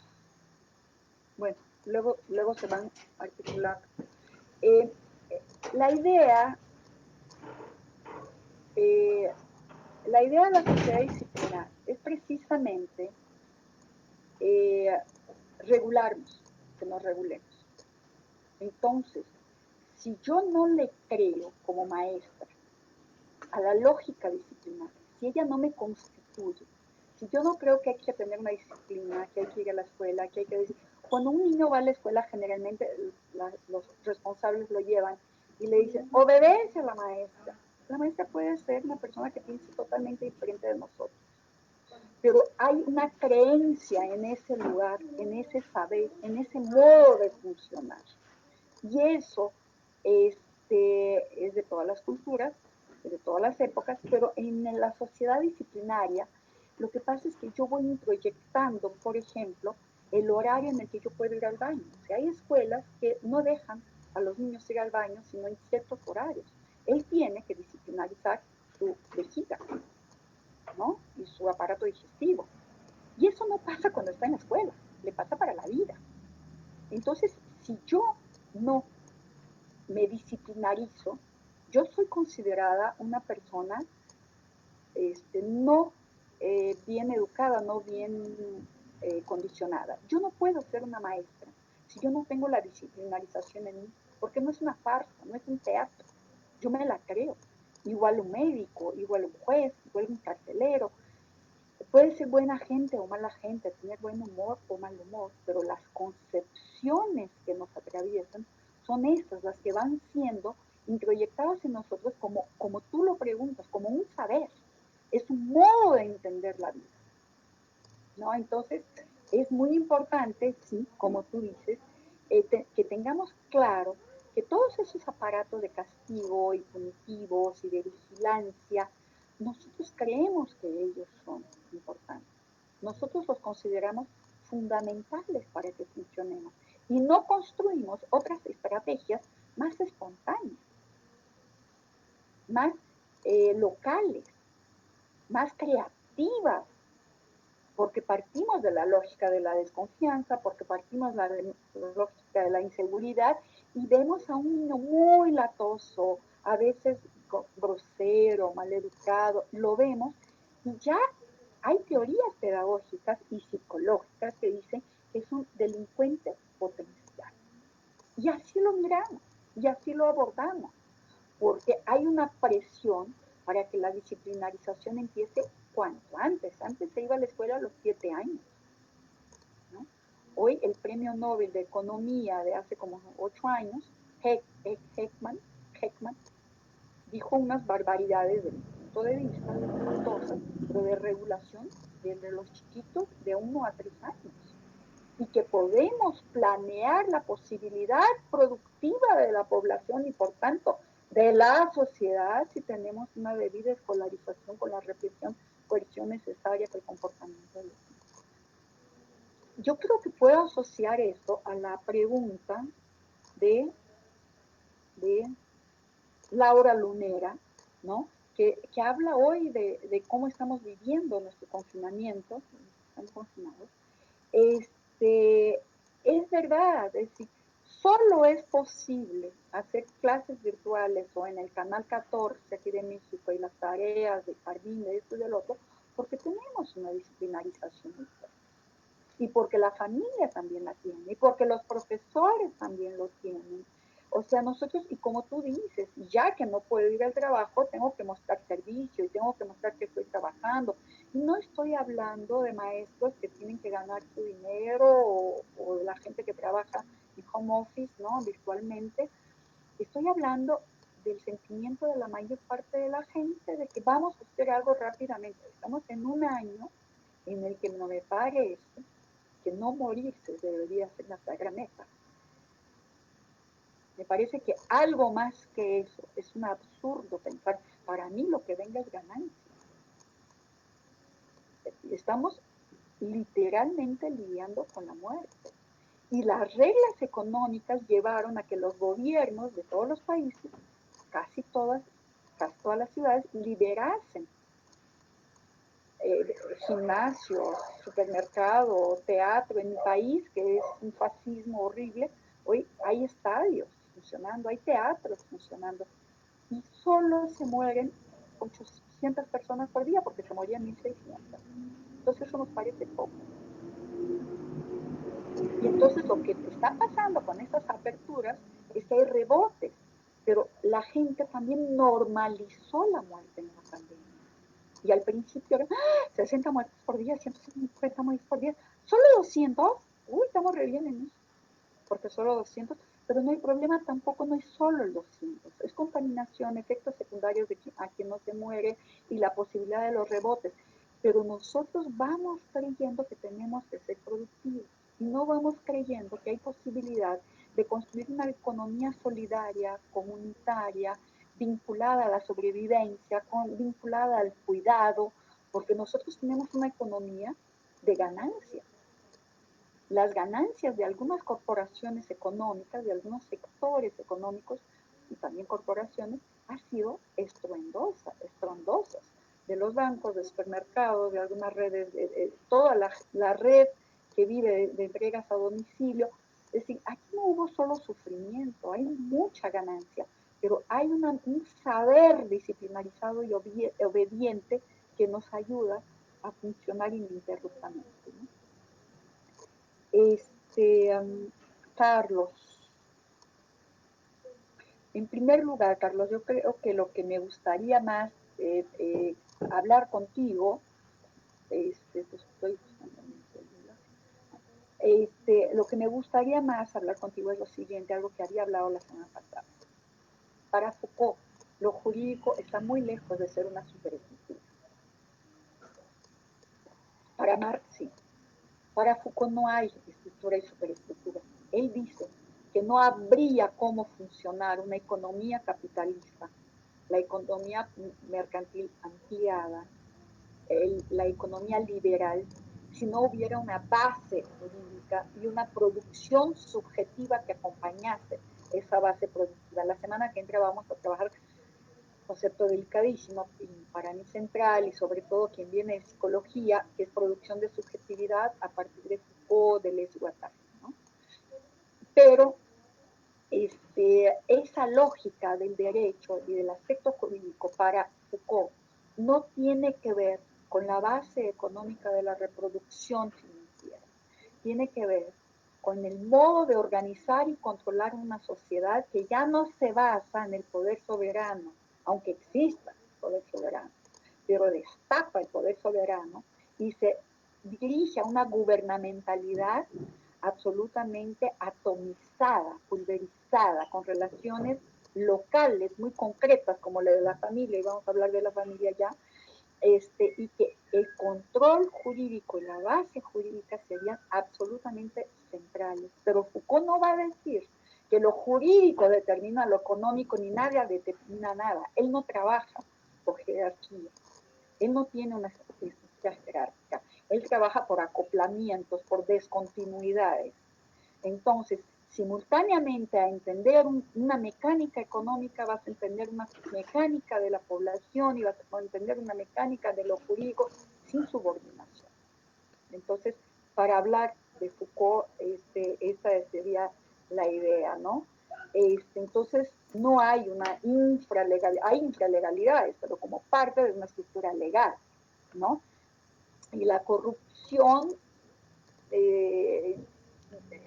bueno, luego se van a articular. La idea de la sociedad disciplinar es precisamente regularnos, que nos regulemos. Entonces, si yo no le creo como maestra a la lógica disciplinaria, si ella no me constituye, si yo no creo que hay que tener una disciplina, que hay que ir a la escuela, que hay que decir, cuando un niño va a la escuela generalmente los responsables lo llevan y le dicen, obedece a la maestra. La maestra puede ser una persona que piense totalmente diferente de nosotros, pero hay una creencia en ese lugar, en ese saber, en ese modo de funcionar. Y eso es de todas las culturas, de todas las épocas, pero en la sociedad disciplinaria lo que pasa es que yo voy introyectando, por ejemplo, el horario en el que yo puedo ir al baño. O sea, hay escuelas que no dejan a los niños ir al baño sino en ciertos horarios. Él tiene que disciplinarizar su vejiga, ¿no? Y su aparato digestivo. Y eso no pasa cuando está en la escuela, le pasa para la vida. Entonces, si yo no me disciplinarizo, yo soy considerada una persona no bien educada, no bien condicionada. Yo no puedo ser una maestra si yo no tengo la disciplinarización en mí, porque no es una farsa, no es un teatro. Yo me la creo. Igual un médico, igual un juez, igual un carcelero. Puede ser buena gente o mala gente, tener buen humor o mal humor, pero las concepciones que nos atraviesan son esas, las que van siendo introyectadas en nosotros como tú lo preguntas, como un saber. Es un modo de entender la vida, ¿no? Entonces, es muy importante, sí, como tú dices, que tengamos claro que todos esos aparatos de castigo y punitivos y de vigilancia, nosotros creemos que ellos son importantes. Nosotros los consideramos fundamentales para que funcionemos y no construimos otras estrategias más espontáneas, más locales, más creativas, porque partimos de la lógica de la desconfianza, porque partimos de la lógica de la inseguridad y vemos a un niño muy latoso, a veces grosero, maleducado, lo vemos y ya hay teorías pedagógicas y psicológicas que dicen que es un delincuente potencial. Y así lo miramos, y así lo abordamos, porque hay una presión para que la disciplinarización empiece cuanto antes. Antes se iba a la escuela a los 7 años, ¿no? Hoy el premio Nobel de Economía de hace como 8 años, Heckman, dijo unas barbaridades desde mi punto de vista, dificultosas, pero de regulación de los chiquitos de 1 a 3 años. Y que podemos planear la posibilidad productiva de la población y por tanto de la sociedad si tenemos una debida escolarización con la represión, coerción necesaria para el comportamiento de los niños. Yo creo que puedo asociar esto a la pregunta de Laura Lunera, ¿no? Que habla hoy de cómo estamos viviendo nuestro confinamiento, estamos confinados. Es verdad, es decir, solo es posible hacer clases virtuales o en el canal 14 aquí de México y las tareas de jardín, de esto y del otro, porque tenemos una disciplinarización muy fuerte. Y porque la familia también la tiene, y porque los profesores también lo tienen. O sea, nosotros, y como tú dices, ya que no puedo ir al trabajo, tengo que mostrar servicio y tengo que mostrar que estoy trabajando. Y no estoy hablando de maestros que tienen que ganar su dinero o de la gente que trabaja en home office, ¿no? Virtualmente. Estoy hablando del sentimiento de la mayor parte de la gente de que vamos a hacer algo rápidamente. Estamos en un año en el que no me parece que no morirse debería ser la sagrada meta. Me parece que algo más que eso es un absurdo pensar, para mí lo que venga es ganancia. Estamos literalmente lidiando con la muerte. Y las reglas económicas llevaron a que los gobiernos de todos los países, casi todas las ciudades, liberasen gimnasios, supermercado, teatro en mi país, que es un fascismo horrible. Hoy hay estadios funcionando, hay teatros funcionando, y solo se mueren 800 personas por día, porque se morían 1.600. Entonces eso nos parece poco. Y entonces lo que está pasando con estas aperturas es que hay rebotes, pero la gente también normalizó la muerte en la pandemia. Y al principio eran 60 muertes por día, 150 muertes por día, solo 200, uy, estamos re bien en eso, porque solo 200, pero no hay problema, tampoco no es solo el 200, es contaminación, efectos secundarios de a quien no se muere y la posibilidad de los rebotes, pero nosotros vamos creyendo que tenemos que ser productivos y no vamos creyendo que hay posibilidad de construir una economía solidaria, comunitaria, vinculada a la sobrevivencia, vinculada al cuidado, porque nosotros tenemos una economía de ganancia. Las ganancias de algunas corporaciones económicas, de algunos sectores económicos y también corporaciones, han sido estrondosas, de los bancos, de supermercados, de algunas redes, de toda la red que vive de entregas a domicilio. Es decir, aquí no hubo solo sufrimiento, hay mucha ganancia, pero hay un saber disciplinarizado y obediente que nos ayuda a funcionar ininterruptamente, ¿no? Carlos, en primer lugar, Carlos, yo creo que lo que me gustaría más hablar contigo, pues estoy buscando mi celular. Lo que me gustaría más hablar contigo es lo siguiente, algo que había hablado la semana pasada. Para Foucault, lo jurídico está muy lejos de ser una superestructura. Para Marx, sí. Para Foucault no hay estructura y superestructura. Él dice que no habría cómo funcionar una economía capitalista, la economía mercantil ampliada, la economía liberal, si no hubiera una base jurídica y una producción subjetiva que acompañase esa base productiva. La semana que entra vamos a trabajar concepto delicadísimo y para mí central y sobre todo quien viene de psicología, que es producción de subjetividad a partir de Foucault, Deleuze y Guattari, ¿no? Pero esa lógica del derecho y del aspecto jurídico para Foucault no tiene que ver con la base económica de la reproducción financiera, tiene que ver con el modo de organizar y controlar una sociedad que ya no se basa en el poder soberano, aunque exista el poder soberano, pero destapa el poder soberano y se dirige a una gubernamentalidad absolutamente atomizada, pulverizada, con relaciones locales muy concretas, como la de la familia, y vamos a hablar de la familia ya, y que el control jurídico y la base jurídica serían absolutamente centrales. Pero Foucault no va a decir que lo jurídico determina lo económico, ni nadie determina nada. Él no trabaja por jerarquía. Él no tiene una estructura jerárquica. Él trabaja por acoplamientos, por descontinuidades. Entonces, simultáneamente a entender una mecánica económica, vas a entender una mecánica de la población y vas a entender una mecánica de lo jurídico sin subordinación. Entonces, para hablar de Foucault, esa sería la idea, ¿no? Entonces, no hay una infralegalidad, hay infralegalidades, pero como parte de una estructura legal, ¿no? Y la corrupción,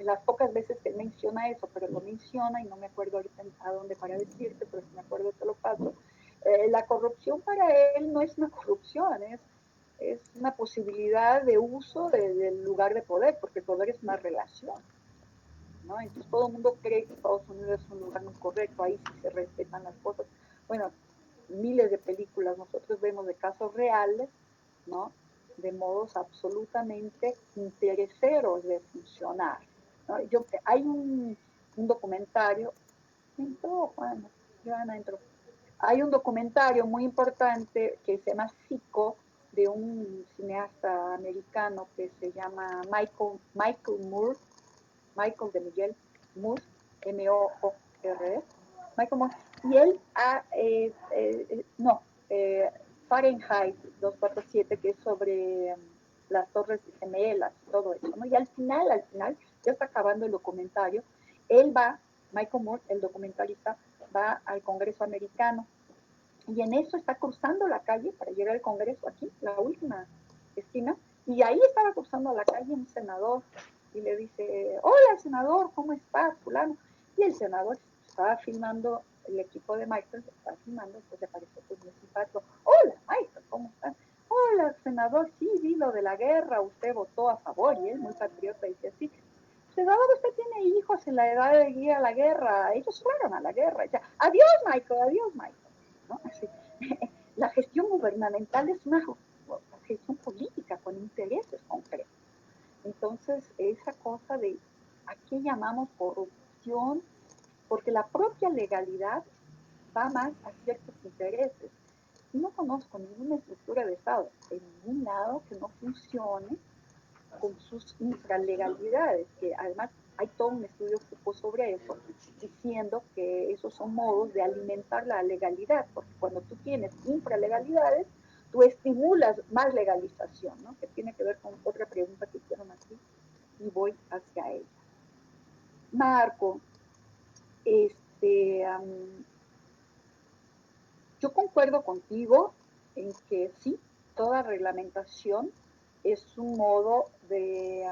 las pocas veces que él menciona eso, pero lo menciona y no me acuerdo ahorita a dónde para decirte, pero si me acuerdo te lo paso. La corrupción para él no es una corrupción, es una posibilidad de uso del lugar de poder, porque el poder es una relación, ¿no? Entonces todo el mundo cree que Estados Unidos es un lugar muy correcto, ahí sí se respetan las cosas. Bueno, miles de películas nosotros vemos de casos reales, ¿no? De modos absolutamente intereseros de funcionar, ¿no? Hay un documentario, entró, bueno, Joana entró. Hay un documentario muy importante que se llama Psico, de un cineasta americano que se llama Michael Moore, Michael de Miguel Moore, M-O-O-R-E, Michael Moore, y él Fahrenheit 247, que es sobre las Torres Gemelas y todo eso, ¿no? Y al final, ya está acabando el documentario, él va, Michael Moore, el documentalista, va al Congreso americano, y en eso está cruzando la calle para llegar al Congreso, aquí, la última esquina, y ahí estaba cruzando la calle un senador, y le dice, hola senador, ¿cómo estás, fulano? Y el senador estaba filmando, el equipo de Michael estaba filmando, entonces apareció pues muy simpático, hola Michael, ¿cómo estás? Hola senador, sí, vi lo de la guerra, usted votó a favor, y él muy patriota dice así, senador, usted tiene hijos en la edad de ir a la guerra, ellos fueron a la guerra, y dice, adiós Michael, ¿no? Así. La gestión gubernamental es una gestión política con intereses concretos. Entonces, esa cosa de a qué llamamos corrupción, porque la propia legalidad va más a ciertos intereses. Y no conozco ninguna estructura de Estado en ningún lado que no funcione con sus infralegalidades, que además hay todo un estudio sobre eso, diciendo que esos son modos de alimentar la legalidad, porque cuando tú tienes infralegalidades, tú estimulas más legalización, ¿no? Que tiene que ver con otra pregunta que hicieron aquí, y voy hacia ella. Marco, yo concuerdo contigo en que sí, toda reglamentación es un modo de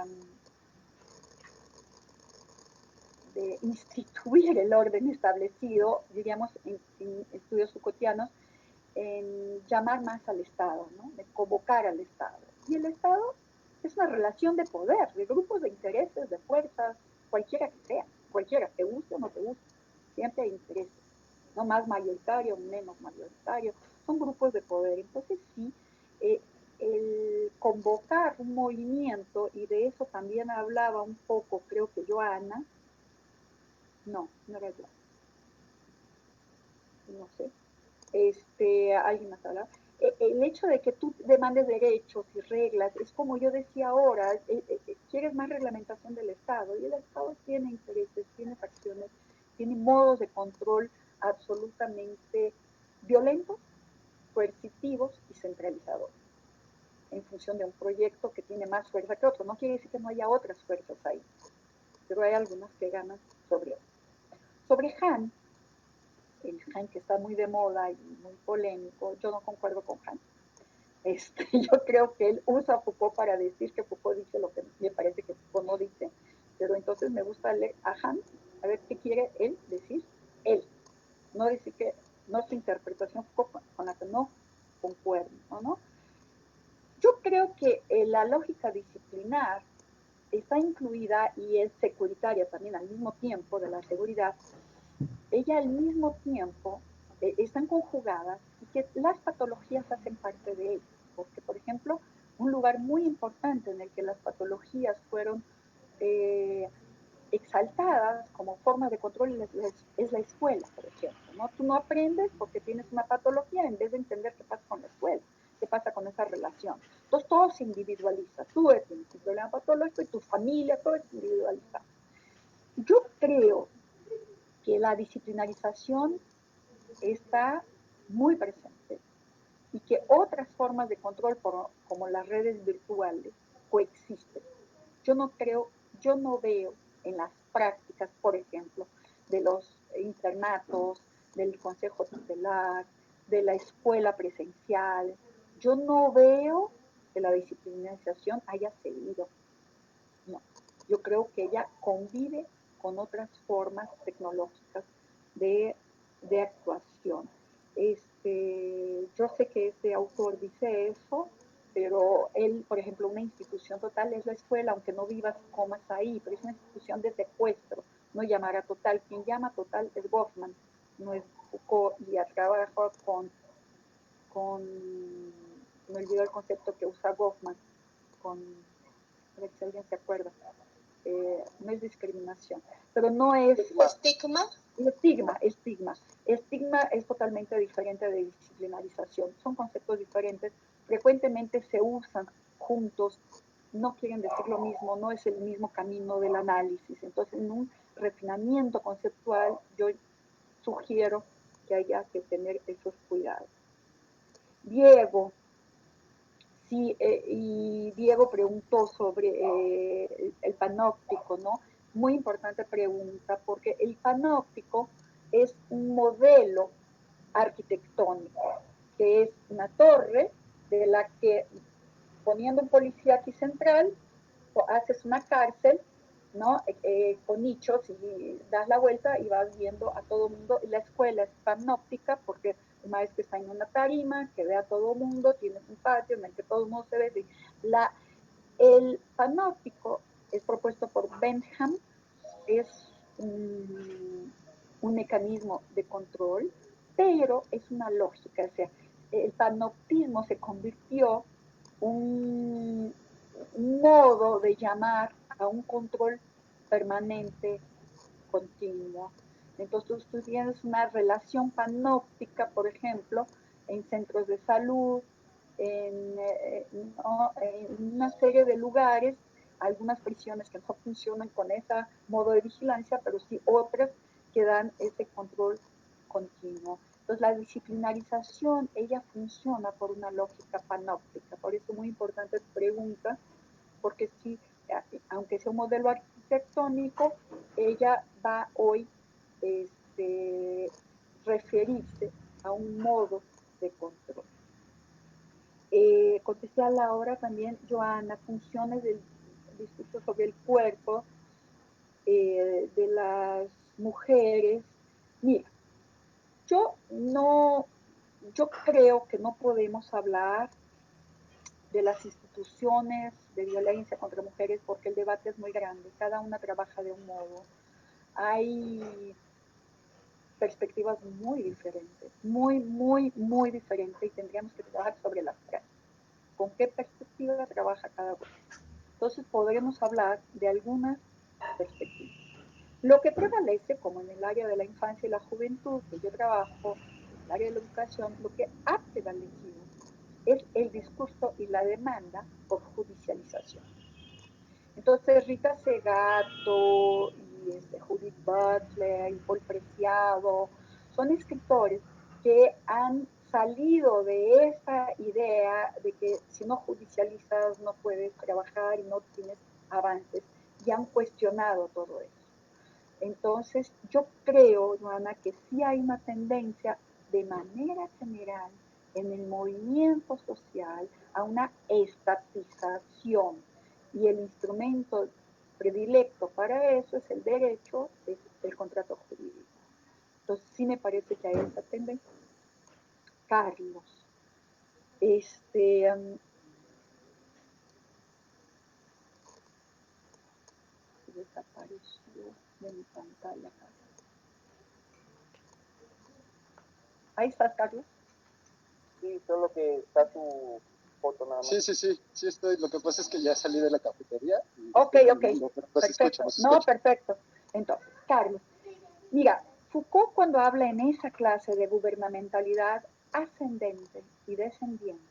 instituir el orden establecido, diríamos, en estudios Foucaultianos, en llamar más al Estado, ¿no? De convocar al Estado. Y el Estado es una relación de poder, de grupos de intereses, de fuerzas, cualquiera que sea, cualquiera, te guste o no te guste, siempre hay intereses, no más mayoritario, menos mayoritario, son grupos de poder. Entonces sí, el convocar un movimiento, y de eso también hablaba un poco, creo que Joana, no era yo, no sé, alguien más hablaba. El hecho de que tú demandes derechos y reglas, es como yo decía ahora, quieres más reglamentación del Estado, y el Estado tiene intereses, tiene facciones, tiene modos de control absolutamente violentos, coercitivos y centralizadores, en función de un proyecto que tiene más fuerza que otro. No quiere decir que no haya otras fuerzas ahí, pero hay algunas que ganan sobre otras. Sobre Han, el Han que está muy de moda y muy polémico, yo no concuerdo con Han. Yo creo que él usa a Foucault para decir que Foucault dice lo que me parece que Foucault no dice, pero entonces me gusta leer a Han, a ver qué quiere él decir, él, no decir que no su interpretación Foucault con la que no concuerdo, ¿no? Yo creo que la lógica disciplinar está incluida y es securitaria también al mismo tiempo de la seguridad, ella al mismo tiempo están conjugadas y que las patologías hacen parte de ello. Porque, por ejemplo, un lugar muy importante en el que las patologías fueron exaltadas como forma de control es la escuela, por ejemplo, ¿no? Tú no aprendes porque tienes una patología en vez de entender qué pasa con la escuela, qué pasa con esa relación. Entonces todo se individualiza. Tú tienes un problema patológico y tu familia, todo es individualizado. Yo creo que la disciplinarización está muy presente y que otras formas de control como las redes virtuales coexisten. Yo no veo en las prácticas, por ejemplo, de los internatos, del consejo tutelar, de la escuela presencial, yo no veo que la disciplinarización haya cedido. No, yo creo que ella convive con otras formas tecnológicas de actuación. Yo sé que este autor dice eso, pero él, por ejemplo, una institución total es la escuela, aunque no vivas, comas ahí, pero es una institución de secuestro, no llamará total. Quien llama total es Goffman, no es Foucault, y trabaja me olvidó el concepto que usa Goffman, a ver si alguien se acuerda, no es discriminación, pero no es... ¿Estigma? Estigma es totalmente diferente de disciplinarización, son conceptos diferentes, frecuentemente se usan juntos, no quieren decir lo mismo, no es el mismo camino del análisis. Entonces, en un refinamiento conceptual, yo sugiero que haya que tener esos cuidados. Diego, sí, y Diego preguntó sobre el panóptico, ¿no? Muy importante pregunta, porque el panóptico es un modelo arquitectónico, que es una torre de la que, poniendo un policía aquí central, haces una cárcel, ¿no? Con nichos y das la vuelta y vas viendo a todo el mundo. La escuela es panóptica porque el maestro está en una tarima que ve a todo el mundo, tienes un patio en el que todo el mundo se ve. El panóptico es propuesto por Bentham, es un mecanismo de control, pero es una lógica, o sea, el panoptismo se convirtió un modo de llamar a un control permanente, continuo. Entonces tú tienes una relación panóptica, por ejemplo, en centros de salud, ¿no? En una serie de lugares, algunas prisiones que no funcionan con ese modo de vigilancia, pero sí otras que dan ese control continuo. Entonces la disciplinarización, ella funciona por una lógica panóptica, por eso es muy importante tu pregunta, porque sí, aunque sea un modelo arquitectónico, ella va hoy referirse a un modo de control. Contesté a la hora también, Joana, funciones del discurso sobre el cuerpo de las mujeres. Mira, yo creo que no podemos hablar de las instituciones de violencia contra mujeres porque el debate es muy grande, cada una trabaja de un modo. Hay perspectivas muy diferentes, muy diferentes y tendríamos que trabajar sobre las tres. ¿Con qué perspectiva trabaja cada uno? Entonces podremos hablar de algunas perspectivas. Lo que prevalece, como en el área de la infancia y la juventud, que yo trabajo, en el área de la educación, lo que ha prevalecido es el discurso y la demanda por judicialización. Entonces Rita Segato y Judith Butler y Paul Preciado son escritores que han salido de esa idea de que si no judicializas no puedes trabajar y no tienes avances, y han cuestionado todo eso. Entonces yo creo, Joana, que sí hay una tendencia de manera general en el movimiento social a una estatización, y el instrumento predilecto para eso es el derecho, es el contrato jurídico. Entonces sí me parece que hay esa tendencia. Carlos, desapareció de mi pantalla, Carlos. Ahí estás, Carlos. Sí, solo que está tu foto nada más. Sí estoy. Lo que pasa es que ya salí de la cafetería. Ok. Pero Perfecto. escucho. Perfecto. Entonces, Carlos, mira, Foucault cuando habla en esa clase de gubernamentalidad ascendente y descendiente,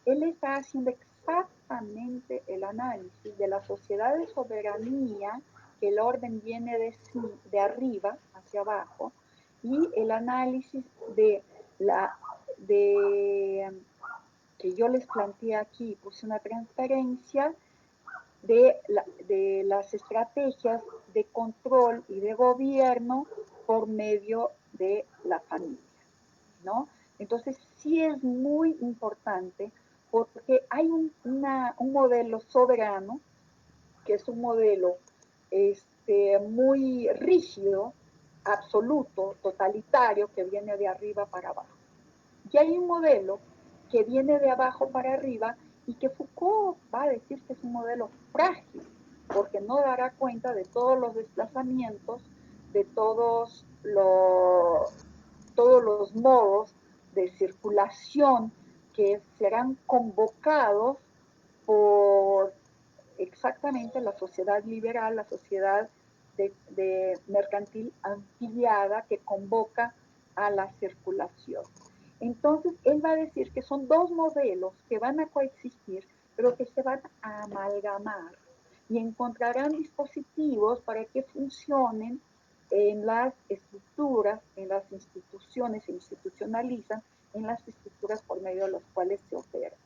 él está haciendo exactamente el análisis de la sociedad de soberanía, que el orden viene de arriba hacia abajo, y el análisis que yo les planteé aquí, puse una transparencia de las estrategias de control y de gobierno por medio de la familia, ¿no? Entonces sí es muy importante porque hay un modelo soberano, que es un modelo muy rígido, absoluto, totalitario, que viene de arriba para abajo. Y hay un modelo que viene de abajo para arriba y que Foucault va a decir que es un modelo frágil, porque no dará cuenta de todos los desplazamientos, de todos los modos de circulación que serán convocados por exactamente la sociedad liberal, la sociedad de mercantil afiliada que convoca a la circulación. Entonces, él va a decir que son dos modelos que van a coexistir, pero que se van a amalgamar y encontrarán dispositivos para que funcionen en las estructuras, en las instituciones, se institucionalizan en las estructuras por medio de los cuales se opera.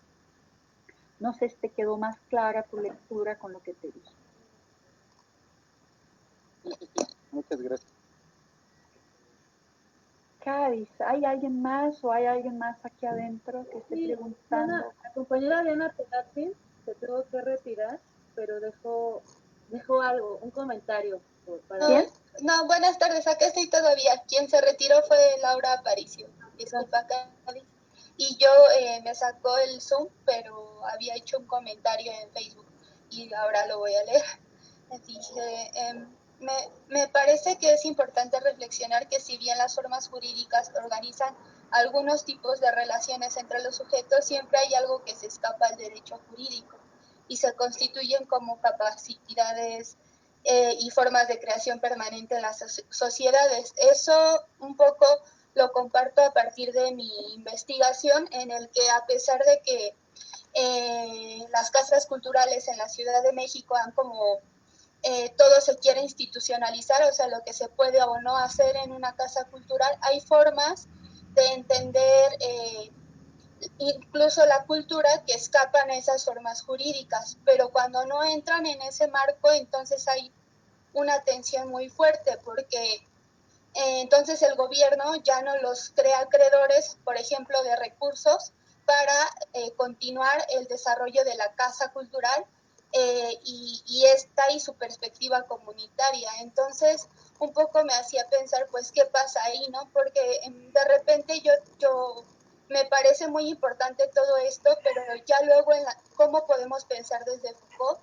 No sé si te quedó más clara tu lectura con lo que te dije. Muchas gracias. Cádiz, ¿hay alguien más o hay alguien más aquí adentro que esté Sí, preguntando? la compañera Diana Pelazzi se tuvo que retirar, pero dejó algo, un comentario para... ¿Quién? No, buenas tardes, acá estoy todavía. Quien se retiró fue Laura Aparicio. Disculpa, Cádiz. Y yo me sacó el Zoom, pero había hecho un comentario en Facebook y ahora lo voy a leer. Dije, me parece que es importante reflexionar que si bien las formas jurídicas organizan algunos tipos de relaciones entre los sujetos, siempre hay algo que se escapa al derecho jurídico y se constituyen como capacidades y formas de creación permanente en las sociedades. Eso un poco lo comparto a partir de mi investigación, en el que a pesar de que las casas culturales en la Ciudad de México han como todo se quiere institucionalizar, o sea, lo que se puede o no hacer en una casa cultural, hay formas de entender incluso la cultura que escapan a esas formas jurídicas, pero cuando no entran en ese marco, entonces hay una tensión muy fuerte, porque entonces el gobierno ya no los crea acreedores, por ejemplo, de recursos para continuar el desarrollo de la casa cultural y esta y su perspectiva comunitaria. Entonces, un poco me hacía pensar, pues, ¿qué pasa ahí, no? Porque de repente yo me parece muy importante todo esto, pero ya luego cómo podemos pensar desde Foucault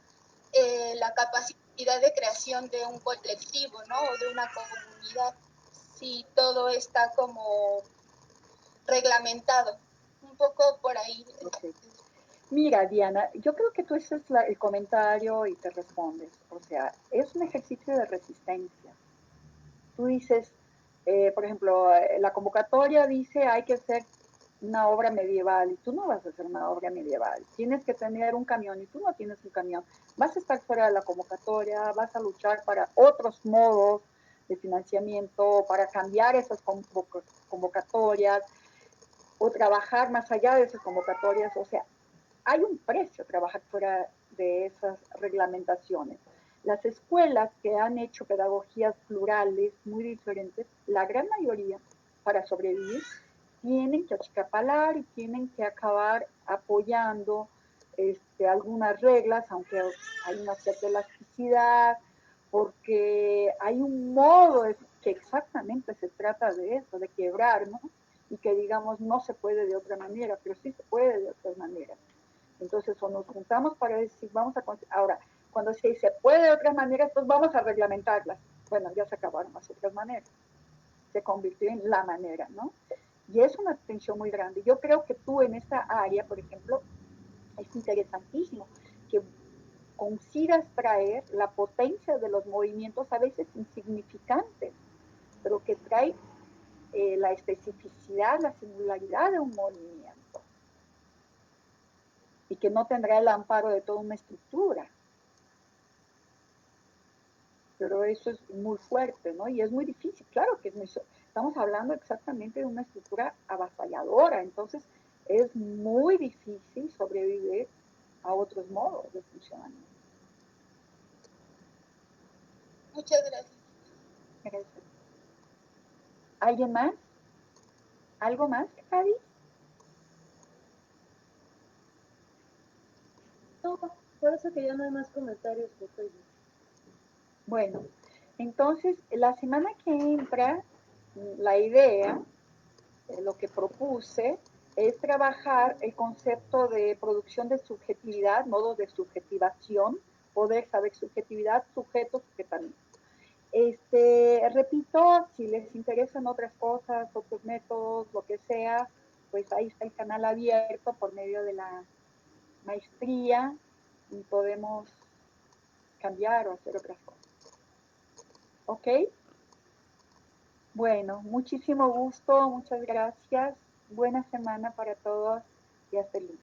la capacidad de creación de un colectivo, ¿no? O de una comunidad, si todo está como reglamentado. Un poco por ahí. Okay. Mira, Diana, yo creo que tú haces el comentario y te respondes. O sea, es un ejercicio de resistencia. Tú dices, por ejemplo, la convocatoria dice hay que hacer una obra medieval y tú no vas a hacer una obra medieval. Tienes que tener un camión y tú no tienes un camión. Vas a estar fuera de la convocatoria, vas a luchar para otros modos de financiamiento, para cambiar esas convocatorias o trabajar más allá de esas convocatorias. O sea, hay un precio trabajar fuera de esas reglamentaciones. Las escuelas que han hecho pedagogías plurales muy diferentes, la gran mayoría, para sobrevivir, tienen que achicapalar y tienen que acabar apoyando algunas reglas, aunque hay una cierta elasticidad, porque hay un modo que exactamente se trata de eso, de quebrar, ¿no? Y que digamos no se puede de otra manera, pero sí se puede de otras maneras. Entonces, o nos juntamos para decir, vamos a... Ahora, cuando se dice puede de otras maneras, pues vamos a reglamentarlas. Bueno, ya se acabaron las otras maneras. Se convirtió en la manera, ¿no? Y es una tensión muy grande. Yo creo que tú en esta área, por ejemplo, es interesantísimo que consigas traer la potencia de los movimientos a veces insignificantes, pero que trae la especificidad, la singularidad de un movimiento y que no tendrá el amparo de toda una estructura. Pero eso es muy fuerte, ¿no? Y es muy difícil, claro que es muy... Estamos hablando exactamente de una estructura avasalladora, entonces es muy difícil sobrevivir a otros modos de funcionamiento. Muchas gracias. Gracias. ¿Alguien más? ¿Algo más, Javi? No, parece que ya no hay más comentarios por Facebook. Bueno, entonces la semana que entra, la idea, lo que propuse, es trabajar el concepto de producción de subjetividad, modos de subjetivación, poder, saber, subjetividad, sujeto, sujetamiento. Repito, si les interesan otras cosas, otros métodos, lo que sea, pues ahí está el canal abierto por medio de la maestría y podemos cambiar o hacer otras cosas. ¿Ok? Bueno, muchísimo gusto, muchas gracias. Buena semana para todos y hasta el lunes.